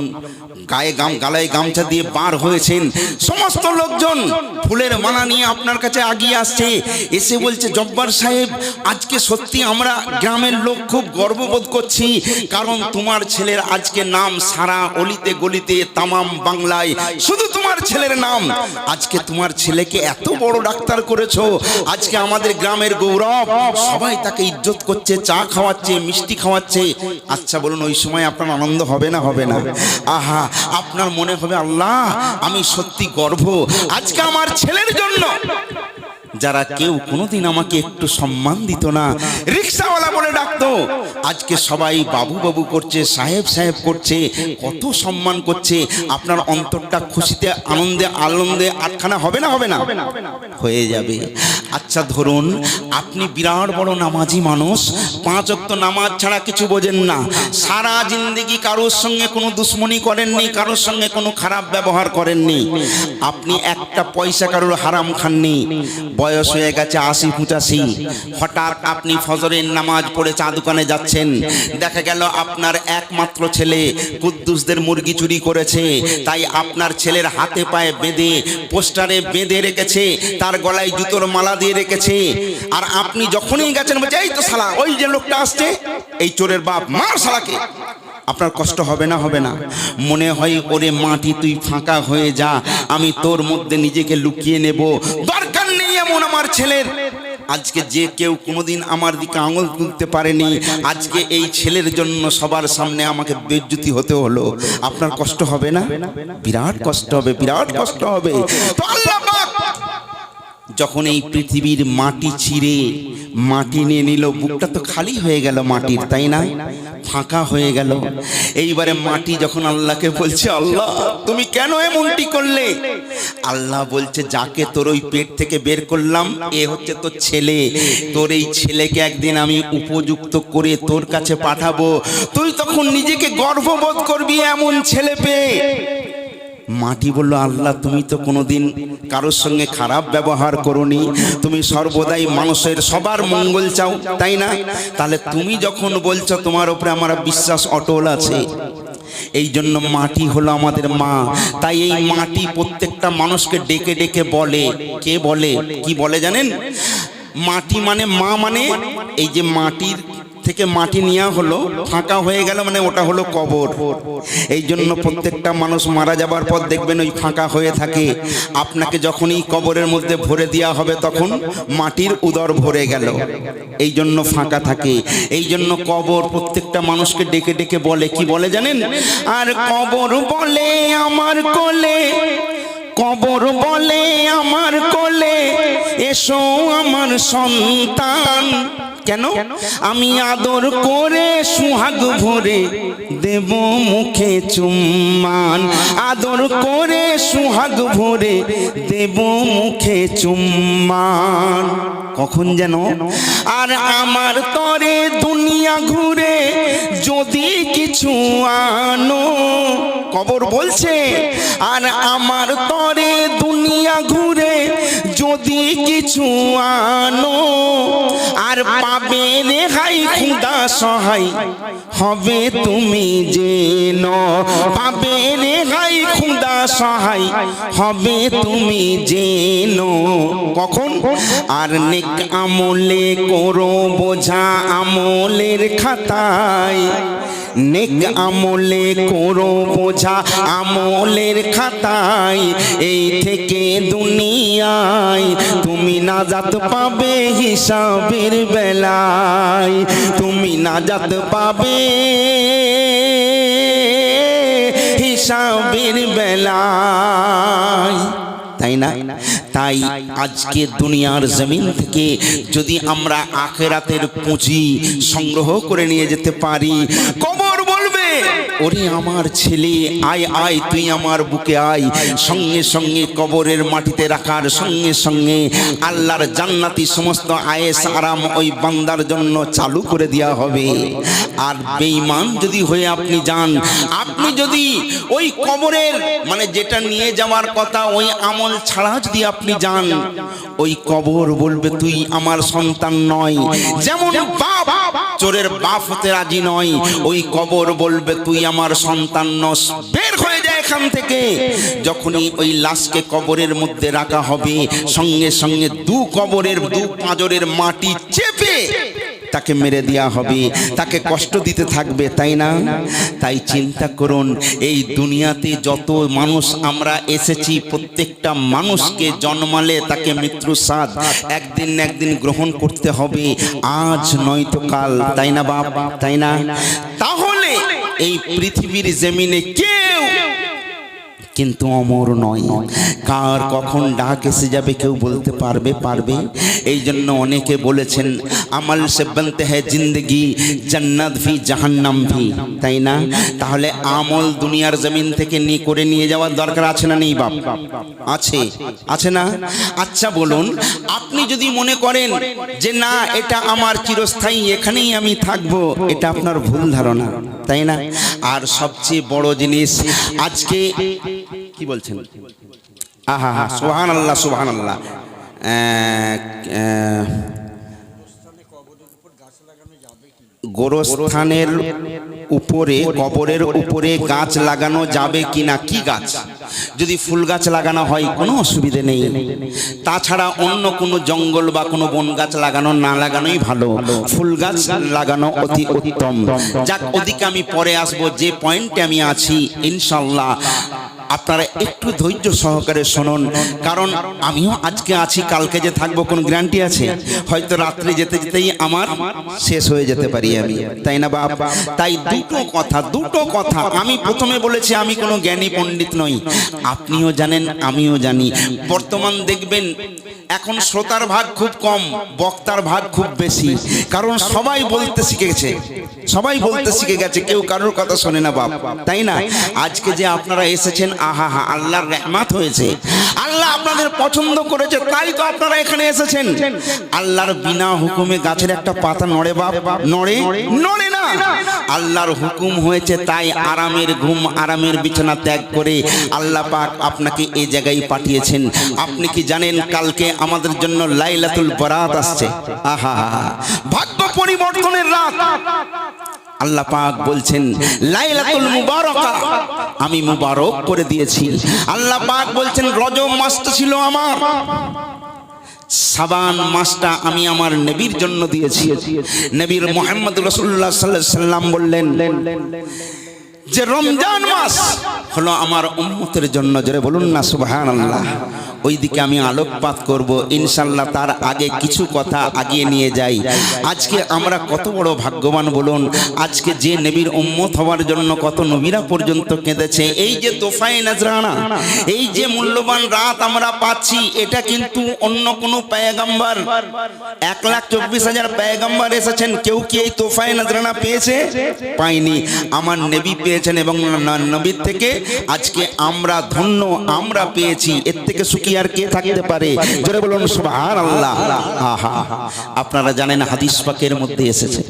গালায় গামছা দিয়ে বার হয়েছেন, সমস্ত লোকজন ফুলের মালা নিয়ে আপনার কাছে আগিয়ে আসছে, এসে বলছে জব্বার সাহেব, আজকে সত্যি আমরা গ্রামের লোক খুব গর্ববোধ করছি, কারণ তোমার ছেলের আজকে নাম সারা অলিতে গলিতে তামাম বাংলায় শুধু তোমার ছেলের নাম। আজকে তোমার ছেলেকে এত বড় ডাক্তার করেছো, আজকে আমাদের গ্রামের গৌরব, সবাই তাকে ইজ্জত করছে, চা খাওয়াচ্ছে, মিষ্টি খাওয়াচ্ছে। আচ্ছা বলুন, ওই সময় আপনার আনন্দ হবে না? হবে না? আহা, আপনার মনে হবে আল্লাহ আমি সত্যি গর্ব আজকে আমার ছেলের জন্য। যারা কেউ কোনোদিন আমাকে একটু সম্মান দিত না, রিক্সাওয়ালা বলে ডাকতো, আজকে সবাই বাবু বাবু করছে, সাহেব সাহেব করছে, কত সম্মান করছে। আপনার অন্তরটা খুশিতে আনন্দে আটখানা হবে না? হবে না? হয়ে যাবে। আচ্ছা ধরুন আপনি বিরাট বড় নামাজি মানুষ, 5 ওয়াক্ত নামাজ ছাড়া কিছু বোঝেন না, সারা জিন্দেগি কারোর সঙ্গে কোনো দুশ্মনী করেননি, কারোর সঙ্গে কোনো খারাপ ব্যবহার করেননি, আপনি একটা পয়সা কারোর হারাম খাননি, বয়স হয়ে গেছে 80-85, হঠাৎ আপনি ফজরের নামাজ পড়ে চা দোকানে যাচ্ছেন, দেখা গেল আপনার একমাত্র ছেলে কুদ্দুসদের মুরগি চুরি করেছে, তাই আপনার ছেলের হাতে পায়ে বেঁধে পোস্টারে বেঁধে রেখেছে, তার গলায় জুতোর মালা দিয়ে রেখেছে, আর আপনি যখনই গেছেন বলছে এই তো শালা, ওই যে লোকটা আসছে, এই চোরের বাপ, মার শালাকে। আপনার কষ্ট হবে না? হবে না? মনে হয় ওরে মাটি তুই ফাঁকা হয়ে যা, আমি তোর মধ্যে নিজেকে লুকিয়ে নেব, দরকার নেই এমন আমার ছেলের। আজকে যে কেউ কোনোদিন আমার দিকে আঙুল তুলতে পারেনি, আজকে এই ছেলের জন্য সবার সামনে আমাকে বেইজ্জতি হতে হলো। আপনার কষ্ট হবে না? বিরাট কষ্ট হবে, বিরাট কষ্ট হবে। তো আল্লাহ পাক যখন এই পৃথিবীর মাটি ছিঁড়ে মাটি নিয়ে নিল, বুকটা তো খালি হয়ে গেল মাটির, তাই না? ফাঁকা হয়ে গেল। এইবারে মাটি যখন আল্লাহকে বলছে আল্লাহ তুমি কেন এমনটি করলে, আল্লাহ বলছে যাকে তোর ওই পেট থেকে বের করলাম এ হচ্ছে তোর ছেলে, তোর এই ছেলেকে একদিন আমি উপযুক্ত করে তোর কাছে পাঠাবো, তুই তখন নিজেকে গর্ববোধ করবি এমন ছেলে পেয়ে। মাটি বলল আল্লাহ তুমি তো কোনোদিন কারোর সঙ্গে খারাপ ব্যবহার করোনি, তুমি সর্বদাই মানুষের সবার মঙ্গল চাও, তাই না? তাহলে তুমি যখন বলছো তোমার উপরে আমার বিশ্বাস অটল আছে, এই জন্য মাটি হলো আমাদের মা। তাই এই মাটি প্রত্যেকটা মানুষকে ডেকে ডেকে বলে, কে বলে, কি বলে জানেন? মাটি মানে মা, মানে এই যে মাটির থেকে মাটি নেওয়া হলো, ফাঁকা হয়ে গেল, মানে ওটা হলো কবর। এই জন্য প্রত্যেকটা মানুষ মারা যাবার পর দেখবেন ওই ফাঁকা হয়ে থাকে। আপনাকে যখনই কবরের মধ্যে ভরে দেওয়া হবে তখন মাটির উদর ভরে গেল, এই জন্য ফাঁকা থাকে। এই জন্য কবর প্রত্যেকটা মানুষকে ডেকে ডেকে বলে, কি বলে জানেন? আর কবর বলে আমার কোলে, কবর বলে আমার কোলে, এসো আমার সন্তান। কেন? আমি আদর করে সুহাগ ভরে দেব মুখে চুম্মান, আদর করে সুহাগ ভরে দেব মুখে চুম্মান। কখন যেন? আর আমার তরে দুনিয়া ঘুরে যদি কিছু আনো, কবর বলছে আর আমার তরে দুনিয়া ঘুরে যদি কিছু আনো, আর পাবে রেহাই খুদা সহায় হবে তুমি জেন, পাবে রেহাই খুদা সহায় হবে তুমি জেন। কখন? আর নেক আমলে করো বোঝা আমলের খাতায়, নেক আমলে করো বোঝা আমলের খাতায়, এই থেকে দুনিয়ায় তুমি নাজাত পাবে হিসাবের বেলায়, তুমি নাজাত পাবে হিসাবের বেলায়, তাই না? তাই আজকে দুনিয়ার জমিন থেকে যদি আমরা আখিরাতের পুঁজি সংগ্রহ করে নিয়ে যেতে পারি, কবর বলবে ওরে আমার ছেলে আয় আয় তুই আমার বুকে আয়, সঙ্গে সঙ্গে কবরের মাটিতে রাখার সঙ্গে সঙ্গে আল্লাহর জান্নাতি সমস্ত আয়েশ আরাম ওই বান্দার জন্য চালু করে দেওয়া হবে। আর বেঈমান যদি হয়ে আপনি যান, আপনি যদি ওই কবরের মানে যেটা নিয়ে যাওয়ার কথা ওই আমল ছাড়া যদি আপনি যান, ওই কবর বলবে তুই আমার সন্তান নয়। যেমন বাপ চোরের বাপ হতে রাজি নয়, ওই কবর বলবে তুই আমার সন্তান নস, বের হয়ে যায় এখান থেকে। যখনই ওই লাশকে কবরের মধ্যে রাখা হবে, সঙ্গে সঙ্গে দু কবরের দু পাঁজরের মাটি চেপে তাকে মেরে দেওয়া হবে, তাকে কষ্ট দিতে থাকবে, তাই না? তাই চিন্তা করুন, এই দুনিয়াতে যত মানুষ আমরা এসেছি, প্রত্যেকটা মানুষকে জন্মালে তাকে মৃত্যুর স্বাদ একদিন না একদিন গ্রহণ করতে হবে, আজ নয়তো কাল, তাই না বাপ, তাই না? তাহলে এই পৃথিবীর জমিনে কেউ কিন্তু অমর নয়, কার কখন ডাক এসে যাবে কেউ বলতে পারবে? এই জন্য অনেকে বলেছেন আমল সে বনতে হ্যায় জিন্দগি, জান্নাত ভি জাহান্নাম ভি, তাই না? তাহলে আমল দুনিয়ার জমিন থেকে করে নিয়ে যাওয়ার দরকার আছে না নেই বাপ? আছে না? আচ্ছা বলুন, আপনি যদি মনে করেন যে না এটা আমার চিরস্থায়ী, এখানেই আমি থাকবো, এটা আপনার ভুল ধারণা, তাই না? আর সবচেয়ে বড় জিনিস আজকে কি বলছেন, আহা হা সুবহানাল্লাহ সুবহানাল্লাহ, গোরস্থানের উপরে কবরের উপরে গাছ লাগানো যাবে কিনা? কি গাছ? যদি ফুল গাছ লাগানো হয় কোনো অসুবিধে নেই, তাছাড়া অন্য কোনো জঙ্গল বা কোনো বন গাছ লাগানো না লাগানোই ভালো, ফুল গাছ লাগানো অতি উত্তম। যাক, ওদিকে আমি পরে আসবো, যে পয়েন্টে আমি আছি ইনশাআল্লাহ আপনারা একটু ধৈর্য সহকারে শুনুন, কারণ আমিও আজকে আছি, কালকে যে থাকবো কোনো গ্যারান্টি আছে? হয়তো রাত্রে যেতে যেতেই আমার শেষ হয়ে যেতে পারি আমি, তাই না বাপ? তাই দুটো কথা আমি প্রথমে বলেছি, আমি কোনো জ্ঞানী পণ্ডিত নই, আপনিও জানেন আমিও জানি। বর্তমান দেখবেন এখন শ্রোতার ভাগ খুব কম, বক্তার ভাগ খুব বেশি, কারণ সবাই বলতে শিখে গেছে, কেউ কারোর কথা শোনে না বাপ, তাই না? আজকে যে আপনারা এসেছেন, আহা হা, আল্লাহর রহমত হয়েছে, আল্লাহ আপনাদের পছন্দ করেছে, তাই তো আপনারা এখানে এসেছেন। আল্লাহর বিনা হুকুমে গাছের একটা পাতা নড়ে বাপ? নড়ে না। আল্লাহর হুকুম হয়েছে, তাই আরামের ঘুম আরামের বিছানা ত্যাগ করে আল্লাহ পাক আপনাকে এই জায়গায় পাঠিয়েছেন। আপনি কি জানেন কালকে আমাদের জন্য লাইলাতুল বারাত আসছে? আহা, ভাগ্য পরিবর্তনের রাত। আল্লাহ পাক বলছেন লাইলাতুল মুবারাকা, আমি মুবারক করে দিয়েছি। আল্লাহ পাক বলছেন রজব মাসটা ছিল আমার, শাবান মাসটা আমি আমার নবীর জন্য দিয়েছি। নবীর মুহাম্মদ রাসূলুল্লাহ সাল্লাল্লাহু আলাইহি সাল্লাম বললেন যে রমজান মাস হলো আমার উম্মতের জন্য, জোরে বলুন না সুবহানাল্লাহ। ওই দিকে আমি আলোকপাত করব ইনশাআল্লাহ, তার আগে কিছু কথা আগিয়ে নিয়ে যাই। আজকে আমরা কত বড় ভাগ্যবান বলুন, আজকে যে নবীর উম্মত হওয়ার জন্য কত নবীরা পর্যন্ত কেঁদেছে। এই যে তোফায়ে নজরানা, এই যে মূল্যবান রাত আমরা পাচ্ছি, এটা কিন্তু অন্য কোনো পয়গম্বর 1,24,000 পয়গম্বর এসেছেন, কেউ কি এই তোফায়ে নজরানা পেয়েছে? পায়নি। আমার নবী পেয়েছেন, এবং নবীর থেকে আজকে আমরা ধন্য, আমরা পেয়েছি। এর থেকে সুখী আর কে থাকতে পারে? জোরে বলুন সুবহানাল্লাহ। আহা, আপনারা জানেন হাদিস পাকের মধ্যে এসেছে